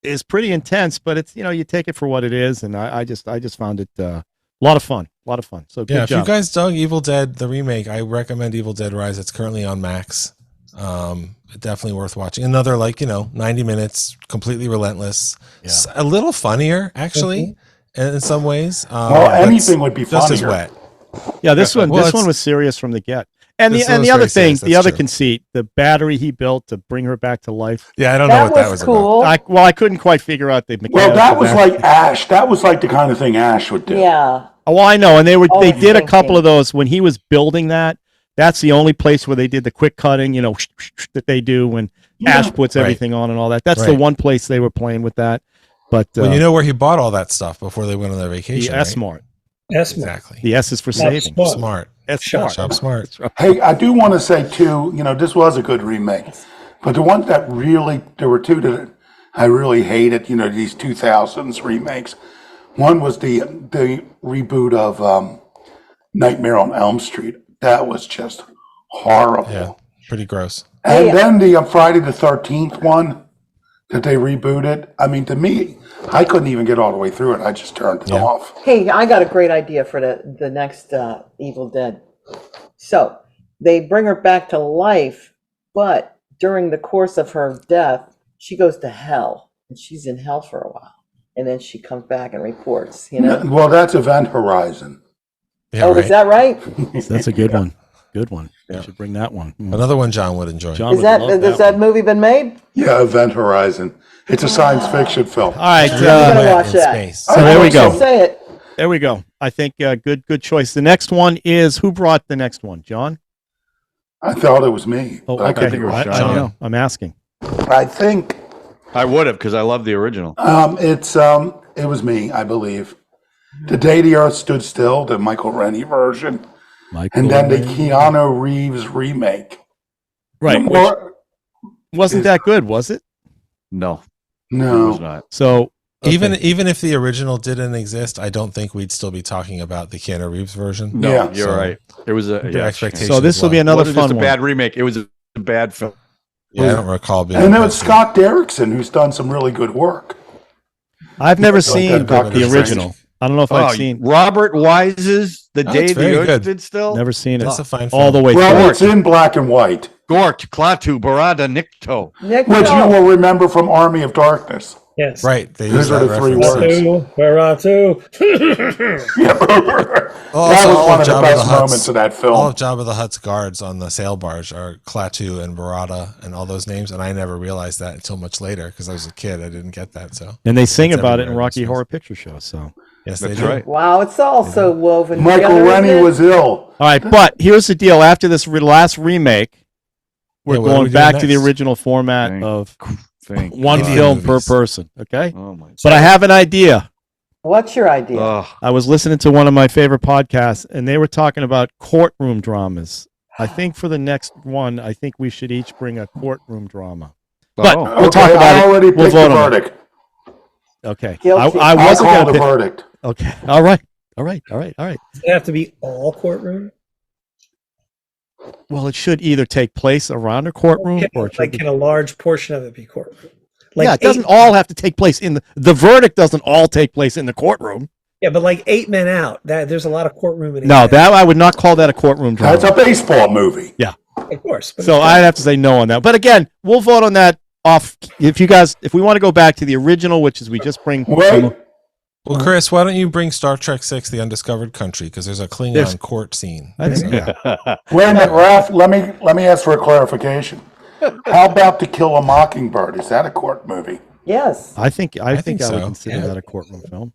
is pretty intense, but it's you take it for what it is, and I just found it a lot of fun. So good job. If you guys dug Evil Dead the remake, I recommend Evil Dead Rise. It's currently on Max. Definitely worth watching. Another 90 minutes, completely relentless. Yeah. A little funnier actually in some ways. Well, anything would be just funnier. as wet. Yeah, this one was serious from the get. And the other thing, the other conceit, the battery he built to bring her back to life. Yeah, I don't know what that was cool. about. I couldn't quite figure out the mechanics. Well, that was like Ash. That was like the kind of thing Ash would do. Yeah. Oh, well, I know, and they did a couple of those when he was building that. That's the only place where they did the quick cutting, that they do when Ash puts everything on and all that. That's the one place they were playing with that. But well, you know where he bought all that stuff before they went on their vacation. The S-Mart. Exactly. The S is for saving. Smart. Shop smart. Hey, I do want to say too, this was a good remake, but the one that there were two that I really hated, these 2000s remakes. One was the reboot of Nightmare on Elm Street. That was just horrible. Yeah, pretty gross. And then the Friday the 13th one that they rebooted. I mean, to me, I couldn't even get all the way through it. I just turned it off. Hey, I got a great idea for the next Evil Dead. So they bring her back to life, but during the course of her death, she goes to hell. and she's in hell for a while, and then she comes back and reports. You know. Well, that's Event Horizon. Yeah, Oh, right. is that right? That's a good one. Good one. You should bring that one. Another one John would enjoy. John Is would that love has that that movie been made? Yeah, Event Horizon. It's a science fiction film. All right. I'm gonna Wet watch in that. space. So there we Don't go. Say it. There we go. I think good choice. The next one is who brought the next one? John? I thought it was me. Oh, but I okay. could think it was I Sean. don't know. I'm asking. I think I would have because I love the original. it was me, I believe. The Day the Earth Stood Still, the Michael Rennie version, and then the Keanu Reeves remake. Right. Which Or- wasn't that good, was it? No, it no, was not. So okay. Even if the original didn't exist, I don't think we'd still be talking about the Keanu Reeves version. No, Yeah. you're right. It was a The expectation. So this will be It another wasn't just fun a one. bad remake. It was a bad film. Yeah, I don't recall being. and it was impressed. Scott Derrickson who's done some really good work. I've never Like seen that Doctor the Strange. original. I don't know if I've seen. Robert Wise's The Oh, Day it's the very Earth good. Stood Still. Never seen it. That's a fine all the film. way Well, through. it's in black and white, Gort, Klaatu, Barada, Nikto. Nick, which you no. will remember from Army of Darkness. Yes. Right. They use Those are that the three reference. words. Baratu. Yeah. Oh, That so was all one of of the Jabba best the Hutt's- moments of that All film. of Jabba the Hutt's guards on the sail barge are Klaatu and Barada and all those names, and I never realized that until much later because I was a kid. I didn't get that. So And they sing It's about it in everywhere, Rocky it's Horror Picture Show. So yes, That's they do. right. Wow, it's all so woven. Michael together, Rennie isn't it? was ill. all right, but here's the deal. After this last remake, we're Yeah, what are we going doing back to the next? original format Thank of Thank one Indian film movies. per person. Okay, Oh my. but I have an idea. What's your idea? Ugh. I was listening to one of my favorite podcasts, and they were talking about courtroom dramas. I think for the next one, I think we should each bring a courtroom drama. But Oh. we'll talk about I it. already We'll picked vote the on it. verdict. Okay, Guilty. I I wasn't call going the to pick. verdict. Okay, all right. All right. Does it have to be all courtroom? Well, it should either take place around a courtroom or it should Like, be- can a large portion of it be courtroom? Like yeah, it doesn't all have to take place in the verdict doesn't all take place in the courtroom. Yeah, but like 8 Men Out, that there's a lot of courtroom in 8 No, Men that I would not call that a courtroom drama. That's a baseball movie. Out. Of course. But So it's I'd have to say no on that. But again, we'll vote on that off. If we want to go back to the original, which is we just bring. Wait, Well, Chris, why don't you bring Star Trek 6, The Undiscovered Country? Because there's a Klingon There's- court scene. I think, yeah. wait a minute, Ralph. Let me ask for a clarification. How about To Kill a Mockingbird? Is that a court movie? Yes. I think I would think so, consider yeah. that a courtroom film.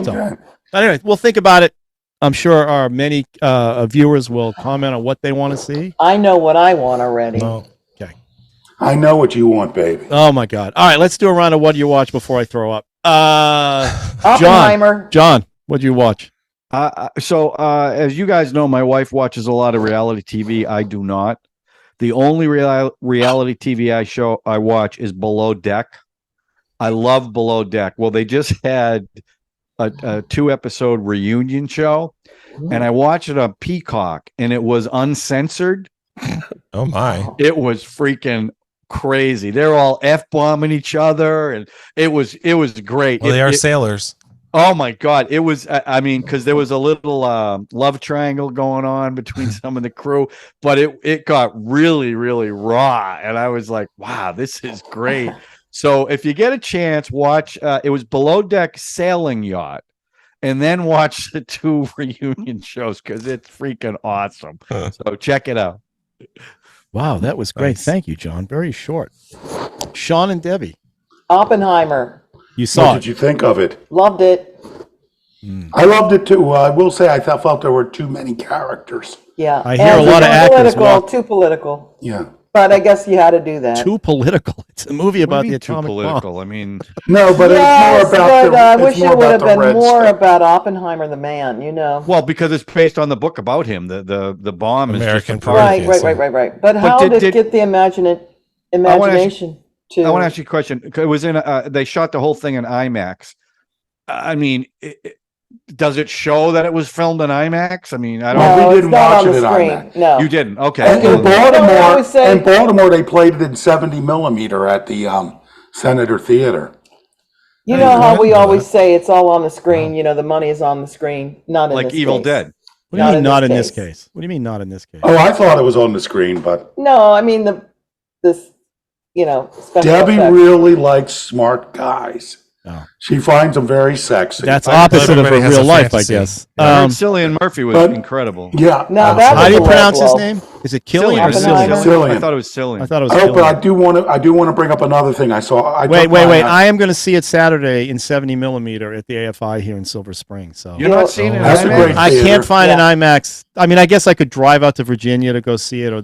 So, Okay. but anyway, we'll think about it. I'm sure our many viewers will comment on what they want to see. I know what I want already. No. I know what you want, baby. Oh my God! All right, let's do a round of what do you watch before I throw up. Oppenheimer. John, what do you watch? As you guys know, my wife watches a lot of reality TV. I do not. The only reality TV I watch is Below Deck. I love Below Deck. Well, they just had a 2-episode reunion show, and I watched it on Peacock, and it was uncensored. Oh my. It was freaking crazy. They're all F-bombing each other, and it was great. Well, they are sailors. Oh my God. It was, I mean, because there was a little love triangle going on between some of the crew, but it got really, really raw. And I was like, wow, this is great. So if you get a chance, watch, it was Below Deck Sailing Yacht, and then watch the 2 reunion shows because it's freaking awesome. So check it out. Wow, that was great. Nice. Thank you, John. Very short. Sean and Debbie, Oppenheimer. you What saw did it. you think of it? Loved it. I loved it too. I will say I felt there were too many characters. Yeah. I hear a lot of too actors political, walk- too political. Yeah. But I guess you had to do that. Too political. It's a movie What about do you the mean too atomic bomb. political. I mean, No, but Yes, it's more about but the. I it's wish more it would about have the been red more stuff. about Oppenheimer the man, you know. well, because it's based on the book about him. The bomb American is just a part of Prometheus. Right. But how did- did did- get the imagination to? I want to ask you a question. It was in. They shot the whole thing in IMAX. I mean, does it show that it was filmed in IMAX? I mean, I don't. Well, No, we it's didn't not watch on it the in screen. IMAX. No. You didn't. Okay. And in I Baltimore, always say- they played it in 70 millimeter at the Senator Theater. You know how we know always that. say it's all on the screen. You know, the money is on the screen, not in Like this Evil case. Dead. What do you Not mean in not this in this case. case? What do you mean not in this case? Oh, I thought it was on the screen, but No, I mean this special Debbie effects. really likes smart guys. Oh. She finds them very sexy. That's opposite of her Everybody has real a life, fantasy. I guess. I heard Cillian Murphy was but- incredible. Yeah. No, that How was do you a pronounce his blow. name? Is it Killian or Oppenheimer? Cillian? Cillian. I thought it was Cillian. I thought it was Oh, but I Killian. do want to bring up another thing I saw. Wait. I am going to see it Saturday in 70 millimeter at the AFI here in Silver Spring. So You're not seeing it? That's a in great IMAX? I theater. can't find Yeah. an IMAX. I mean, I guess I could drive out to Virginia to go see it. Or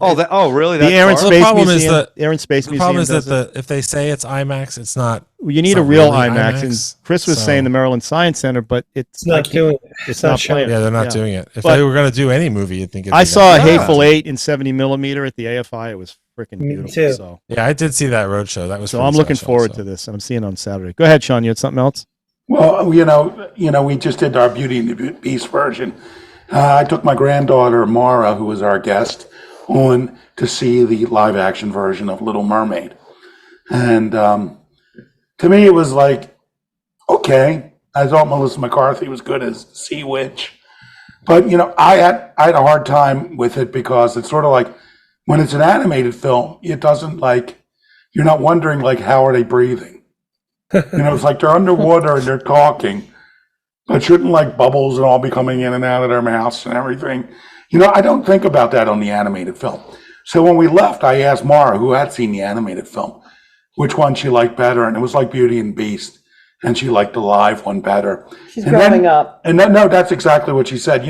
Really? the That Air and far? Well, the Space problem is Museum. that- Air and Space The Museum. problem is does that it. if they say it's IMAX, it's not. You need it's a not real really IMAX. And Chris was so- saying the Maryland Science Center, but It's not doing it. It's not showing. playing. Yeah, they're not doing it. If But- they were going to do any movie, you'd think. It'd I be saw that. Hateful Eight in 70 millimeter at the AFI. It was freaking Me beautiful. too. So, Yeah, I did see that roadshow. That was. so pretty I'm looking special, forward so. to this, and I'm seeing it on Saturday. Go ahead, Sean. You had something else? Well, we just did our Beauty and the Beast version. I took my granddaughter Mara, who was our guest, on to see the live action version of Little Mermaid, and to me it was like, okay, I thought Melissa McCarthy was good as Sea Witch, but I had a hard time with it because it's sort of like when it's an animated film, it doesn't you're not wondering how are they breathing. It's like they're underwater and they're talking, but shouldn't bubbles and all be coming in and out of their mouths and everything? I don't think about that on the animated film. So when we left, I asked Mara, who had seen the animated film, which one she liked better, and it was like Beauty and Beast, and she liked the live one better. She's growing up. And no, that's exactly what she said.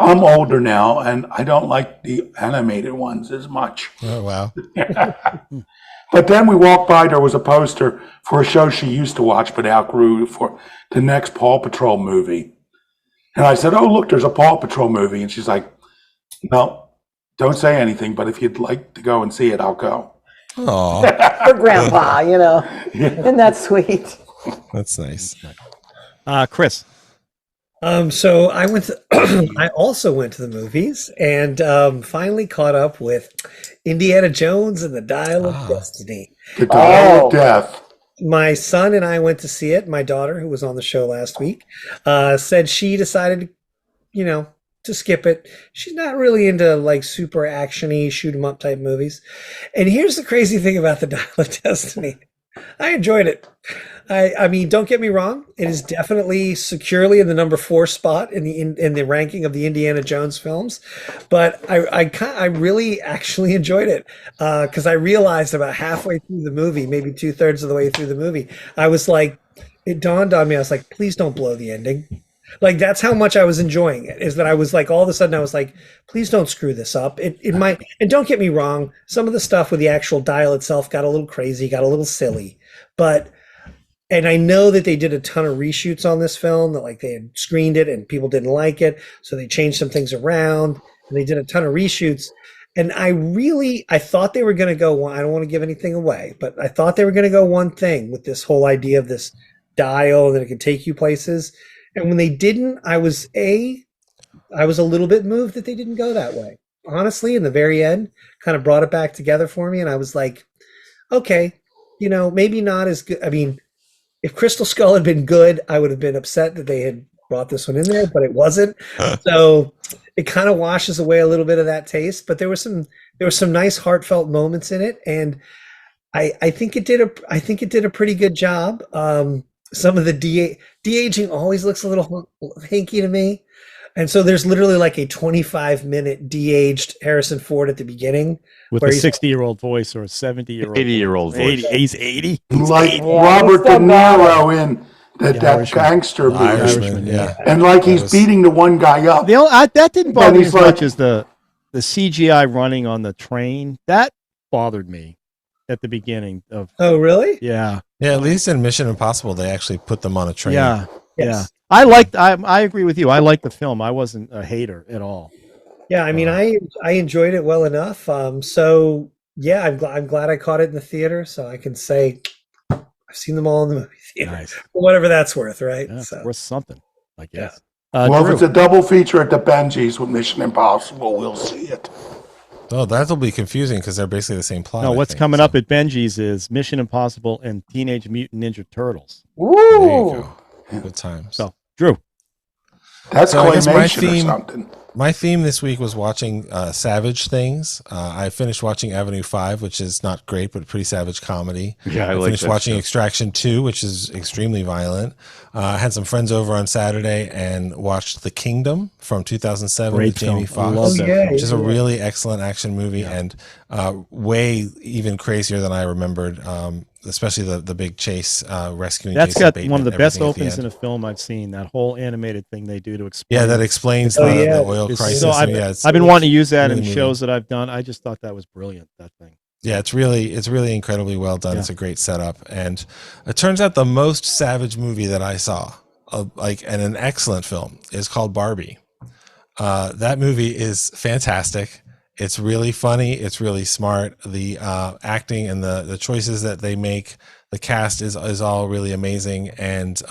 I'm older now, and I don't like the animated ones as much. Oh wow! But then we walked by, there was a poster for a show she used to watch but outgrew for the next Paw Patrol movie. And I said, oh, look, there's a Paw Patrol movie. And she's like, no, don't say anything, but if you'd like to go and see it, I'll go. Aw, For grandpa, Isn't that sweet? that's nice. Chris. So I went to, I also went to the movies and finally caught up with Indiana Jones and the Dial of Destiny. The Dial Oh. of Death. My son and I went to see it. My daughter, who was on the show last week, said she decided, to skip it. She's not really into super actiony, shoot 'em up type movies. And here's the crazy thing about the Dial of Destiny. I enjoyed it. I mean, don't get me wrong. It is definitely securely in the number 4 spot in the ranking of the Indiana Jones films. But I really actually enjoyed it because I realized about halfway through the movie, maybe 2/3 of the way through the movie, I was like, it dawned on me. I was like, please don't blow the ending. That's how much I was enjoying it. Is that I was all of a sudden I was like, please don't screw this up. It might. And don't get me wrong. Some of the stuff with the actual dial itself got a little crazy, got a little silly, but. And I know that they did a ton of reshoots on this film, that they had screened it and people didn't like it. So they changed some things around and they did a ton of reshoots. And I thought they were going to go I don't want to give anything away, but I thought they were going to go one thing with this whole idea of this dial that it could take you places. And when they didn't, I was a little bit moved that they didn't go that way. Honestly, in the very end, kind of brought it back together for me. And I was like, okay, maybe not as good. I mean, if Crystal Skull had been good, I would have been upset that they had brought this one in there, but it wasn't. So it kind of washes away a little bit of that taste. But there were some nice heartfelt moments in it, and I think it did a pretty good job. Some of the de-aging always looks a little hinky to me, and so there's literally a 25-minute de-aged Harrison Ford at the beginning. With where a he's- 60-year-old voice or a 70-year-old 80-year-old voice. 80. He's 80. Like Yeah, Robert he's De still got Niro in that Irishman. gangster movie. Irishman, yeah. And he's was- beating the one guy up. That didn't bother me he's as much like- as the CGI running on the train. That bothered me at the beginning of. Oh, really? Yeah. Yeah, at least in Mission Impossible, they actually put them on a train. Yeah. Yeah. Yes. I agree with you. I liked the film. I wasn't a hater at all. Yeah, I mean, I enjoyed it well enough. So yeah, I'm glad I caught it in the theater, so I can say I've seen them all in the movie theater, Nice. whatever that's worth, right? Yeah, So worth something, I guess. Well, if Drew. it's a double feature at the Benji's with Mission Impossible, we'll see it. Oh, that'll be confusing because they're basically the same plot. No, I what's think, coming so. up at Benji's is Mission Impossible and Teenage Mutant Ninja Turtles. There you Ooh. go. Good times. So, Drew. That's So I guess my claymation or theme- something. My theme this week was watching savage things. I finished watching Avenue 5, which is not great, but pretty savage comedy. Yeah, I I like finished that watching show. Extraction 2, which is extremely violent. I had some friends over on Saturday and watched The Kingdom from 2007 Great with Jamie film. I Foxx, love that film. which is a really excellent action movie and way even crazier than I remembered. Especially the big chase, rescuing. That's Jason got Bateman, one of the best everything at the openings end. in a film I've seen. That whole animated thing they do to explain. Yeah, that explains Oh, the, yeah. the oil It's crisis. so- and yeah, it's, I've been wanting to use that really in moving. shows that I've done. I just thought that was brilliant. That thing. Yeah, it's really incredibly well done. Yeah. It's a great setup, and it turns out the most savage movie that I saw, and an excellent film, is called Barbie. That movie is fantastic. It's really funny. It's really smart. The acting and the choices that they make, the cast is all really amazing, and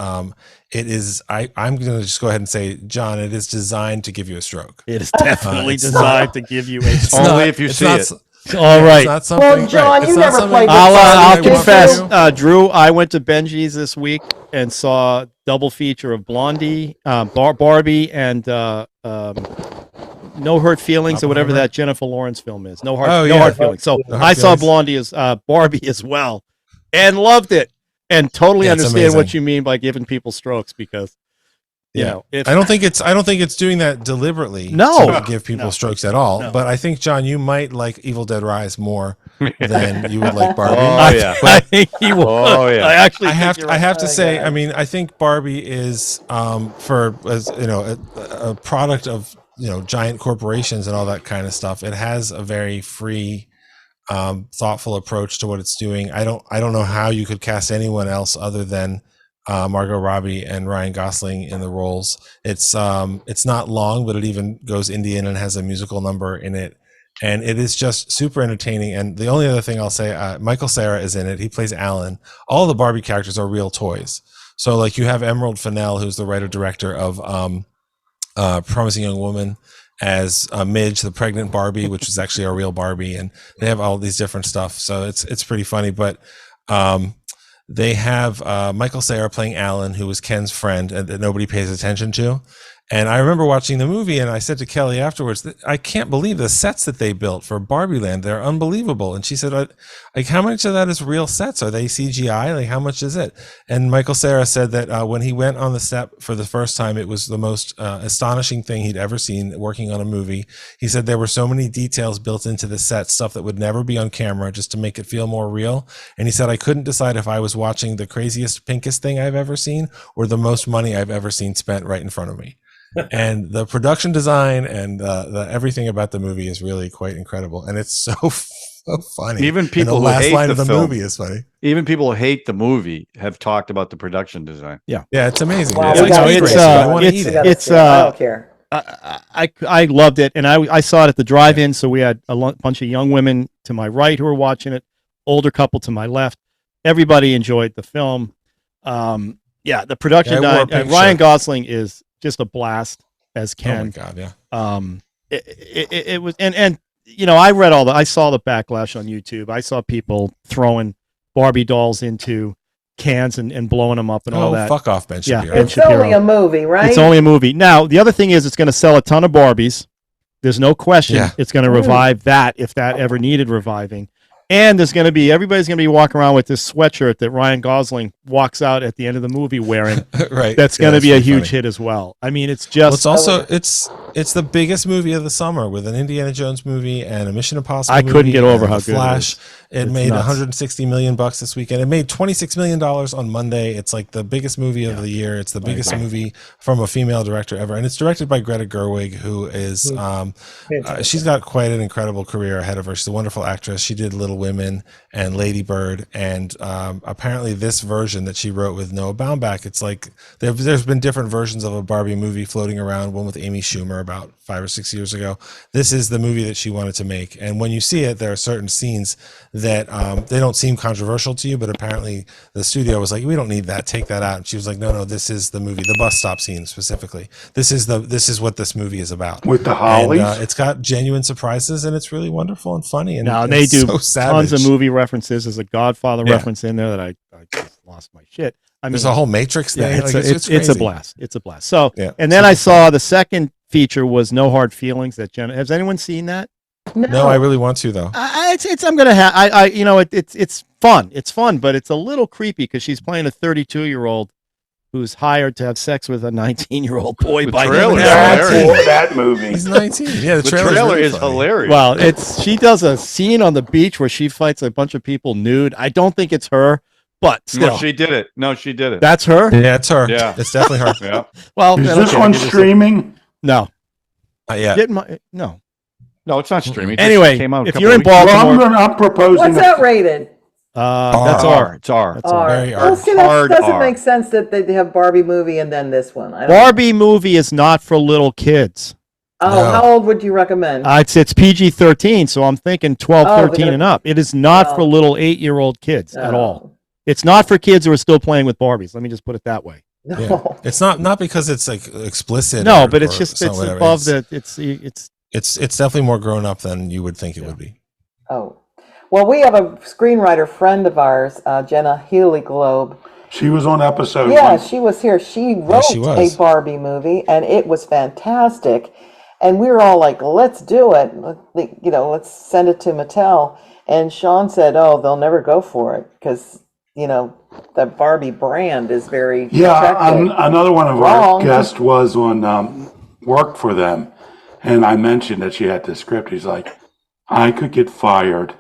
it is. I'm going to just go ahead and say, John, it is designed to give you a stroke. It is definitely it's designed to give you a. It's Only not- if you it's see not it. s- All right. It's not something. Well, John, it's you not never something- played with I'll Barbie, did confess, you? Drew. I went to Benji's this week and saw a double feature of Blondie, Barbie, and No Hurt Feelings, or whatever Oppenheimer? that Jennifer Lawrence film is. No Hard, Oh, no yeah. Hard Feelings. So No Hard I saw Feelings. Blondie as Barbie as well, and loved it, and totally Yeah, it's understand what amazing. you mean by giving people strokes because, you Yeah. know, it's, I don't think it's doing that deliberately No. to give people No. strokes at all. No. But I think, John, you might like Evil Dead Rise more than you would like Barbie. Oh, yeah. I think he will. Oh, yeah. I actually I think have you're to, I right. have to Oh, say, God. I mean, I think Barbie is a product of giant corporations and all that kind of stuff. It has a very free, thoughtful approach to what it's doing. I don't know how you could cast anyone else other than Margot Robbie and Ryan Gosling in the roles. It's not long, but it even goes Indian and has a musical number in it. And it is just super entertaining. And the only other thing I'll say, Michael Cera is in it. He plays Alan. All the Barbie characters are real toys. So like you have Emerald Fennell, who's the writer director of Promising Young Woman, as Midge, the pregnant Barbie, which is actually a real Barbie. And they have all these different stuff. So it's pretty funny. But they have Michael Cera playing Alan, who was Ken's friend and that nobody pays attention to. And I remember watching the movie and I said to Kelly afterwards, I can't believe the sets that they built for Barbie Land. They're unbelievable. And she said, like, how much of that is real sets? Are they CGI? Like, how much is it? And Michael Cera said that when he went on the set for the first time, it was the most astonishing thing he'd ever seen working on a movie. He said there were so many details built into the set, stuff that would never be on camera just to make it feel more real. And he said, I couldn't decide if I was watching the craziest, pinkest thing I've ever seen or the most money I've ever seen spent right in front of me. And the production design and the everything about the movie is really quite incredible, and it's so funny. Even And people the who last hate line the of the film. movie is funny. Even people who hate the movie have talked about the production design. Yeah, it's amazing. Wow, It's we like gotta speed see racing. it. I want to it's- eat We it. gotta It's, see it. I don't care. I loved it, and I saw it at the drive-in. So we had a bunch of young women to my right who were watching it, older couple to my left. Everybody enjoyed the film. The production. Yeah, I wore a pink Ryan shirt. Gosling is just a blast as Oh my Ken. god, yeah. It was, and I saw the backlash on YouTube. I saw people throwing Barbie dolls into cans and blowing them up and all that. Fuck off, Ben Yeah, Shapiro. Ben It's Shapiro. only a movie, right? It's only a movie. Now, the other thing is it's going to sell a ton of Barbies. There's no question Yeah. it's going to revive that if that ever needed reviving. And everybody's going to be walking around with this sweatshirt that Ryan Gosling walks out at the end of the movie wearing. Right. That's Yeah, going to be a pretty huge funny. hit as well. I mean, it's Well, just it's also it's the biggest movie of the summer with an Indiana Jones movie and a Mission Impossible. I couldn't movie get over and how The good it Flash. is. It It's made nuts. 160 million bucks this weekend. It made 26 million dollars on Monday. It's like the biggest movie of the year. It's the biggest movie from a female director ever, and it's directed by Greta Gerwig, who is she's got quite an incredible career ahead of her. She's a wonderful actress. She did Little Women and Lady Bird, and apparently this version that she wrote with Noah Baumbach, it's like there's been different versions of a Barbie movie floating around. One with Amy Schumer about 5 or 6 years ago. This is the movie that she wanted to make, and when you see it, there are certain scenes that they don't seem controversial to you, but apparently the studio was like, we don't need that, take that out. And she was like, no, this is the movie, the bus stop scene specifically. This is what this movie is about. With the Hollies? And, it's got genuine surprises, and it's really wonderful and funny. And now they it's do so tons of savage. movie references. There's a Godfather Yeah. reference in there that I just lost my shit. I mean, There's a whole Matrix thing. yeah, Like, it's a crazy. blast. It's a blast. So, Yeah, and then super I saw the second feature was No Hard Feelings. That Jenna, has anyone seen that? No, I really want to though. I'm gonna have. It's fun. It's fun, but it's a little creepy because she's playing a 32-year-old who's hired to have sex with a 19-year-old boy. The by trailer is That's that movie. He's 19. Yeah, the The trailer trailer really is funny. hilarious. Well, she does a scene on the beach where she fights a bunch of people nude. I don't think it's her, but still, No, she did it. No, she did it. that's her. Yeah, it's her. Yeah. It's definitely her. Yeah. Well, Is then, this okay, one give us a- streaming? No, Yeah. no. No, it's not streaming. It just Anyway, came out a if couple you're in weeks Baltimore, Well, I'm proposing. What's that rated? that's R. R. It's R. That's R. Very Well, R. see, that Hard doesn't R. make sense that they have Barbie movie and then this one. I don't Barbie movie is not for little kids. Oh, No. how old would you recommend? It's PG-13, so I'm thinking 12, Oh, 13 they're and gonna- up. It is not Oh. for little 8-year-old kids at all. Oh. It's not for kids who are still playing with Barbies. Let me just put it that way. No. Yeah. It's not because it's like explicit. No, or- but it's or just so it's whatever. above the it's It's definitely more grown up than you would think it would be. Oh. Well, we have a screenwriter friend of ours, Jenna Healy Globe. She was on episode Yeah, one. she was here. She wrote she was. a Barbie movie, and it was fantastic. And we were all like, "Let's do it. Let's send it to Mattel." And Sean said, "Oh, they'll never go for it because the Barbie brand is very Yeah, protected." another one of Wrong. our guests was on work for them, and I mentioned that she had the script. He's like, I could get fired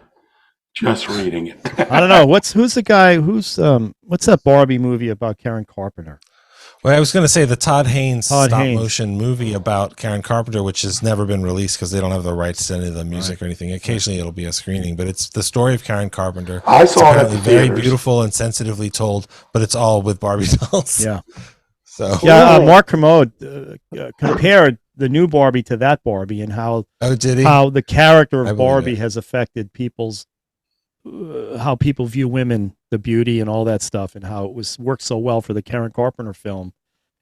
just reading it. I don't know. Who's the guy what's that Barbie movie about Karen Carpenter? Well, I was going to say the Todd Haynes Todd stop Haynes. motion movie about Karen Carpenter, which has never been released because they don't have the rights to any of the music or anything. Occasionally it'll be a screening, but it's the story of Karen Carpenter. I It's saw it at apparently the very theaters. beautiful and sensitively told, but it's all with Barbie dolls. Yeah. So Yeah, Really? Mark Kermode compared the new Barbie to that Barbie and how did he? the character I of believe Barbie it. has affected how people view women, the beauty and all that stuff, and how it worked so well for the Karen Carpenter film.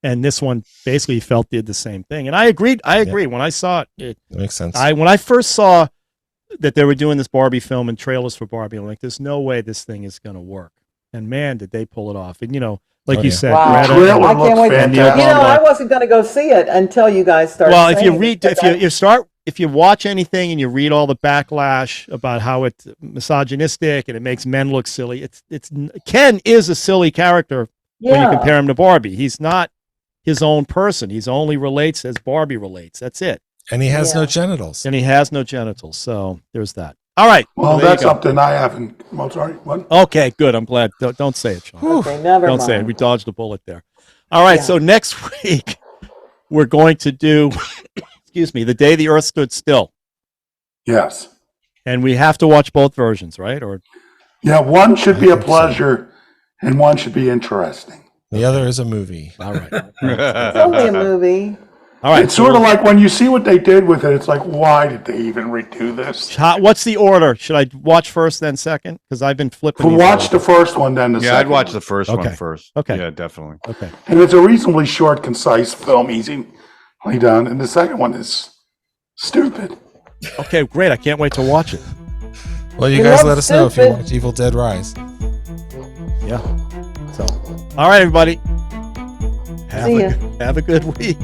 And this one basically did the same thing. And I agreed. When I saw it, That makes sense. when I first saw that they were doing this Barbie film and trailers for Barbie, I'm like, there's no way this thing is going to work. And man, did they pull it off. And like Oh, you yeah. said, Wow. Greta, Trailer I can't looks wait. fantastic. I wasn't going to go see it until you guys started. well, if you saying read, it, if you watch anything and you read all the backlash about how it's misogynistic and it makes men look silly, Ken is a silly character when you compare him to Barbie. He's not his own person. He's only relates as Barbie relates. That's it. and he has no Yeah. genitals. And he has no genitals. So there's that. All right. Well, there you that's go. something I haven't. Well, sorry, what? Okay, good. I'm glad. Don't say it, Sean. Okay, never Don't mind. say it. We dodged a bullet there. All right. Yeah. So next week we're going to do, excuse me, The Day the Earth Stood Still. Yes. And we have to watch both versions, right? Or Yeah, one should be a think so. pleasure, and one should be interesting. The other is a movie. all right. It's only a movie. All right. It's sort of like when you see what they did with it, it's like, why did they even redo this? What's the order? Should I watch first, then second? Because I've been flipping. these Watch around. the first one, then the Yeah, second. I'd watch one. the first Okay. one first. Okay. Yeah, definitely. Okay. And it's a reasonably short, concise film, easily done. And the second one is stupid. Okay. Great. I can't wait to watch it. Well, you You guys love let us know if you stupid. watch Evil Dead Rise. Yeah. So, all right, everybody. See ya. Have a good week.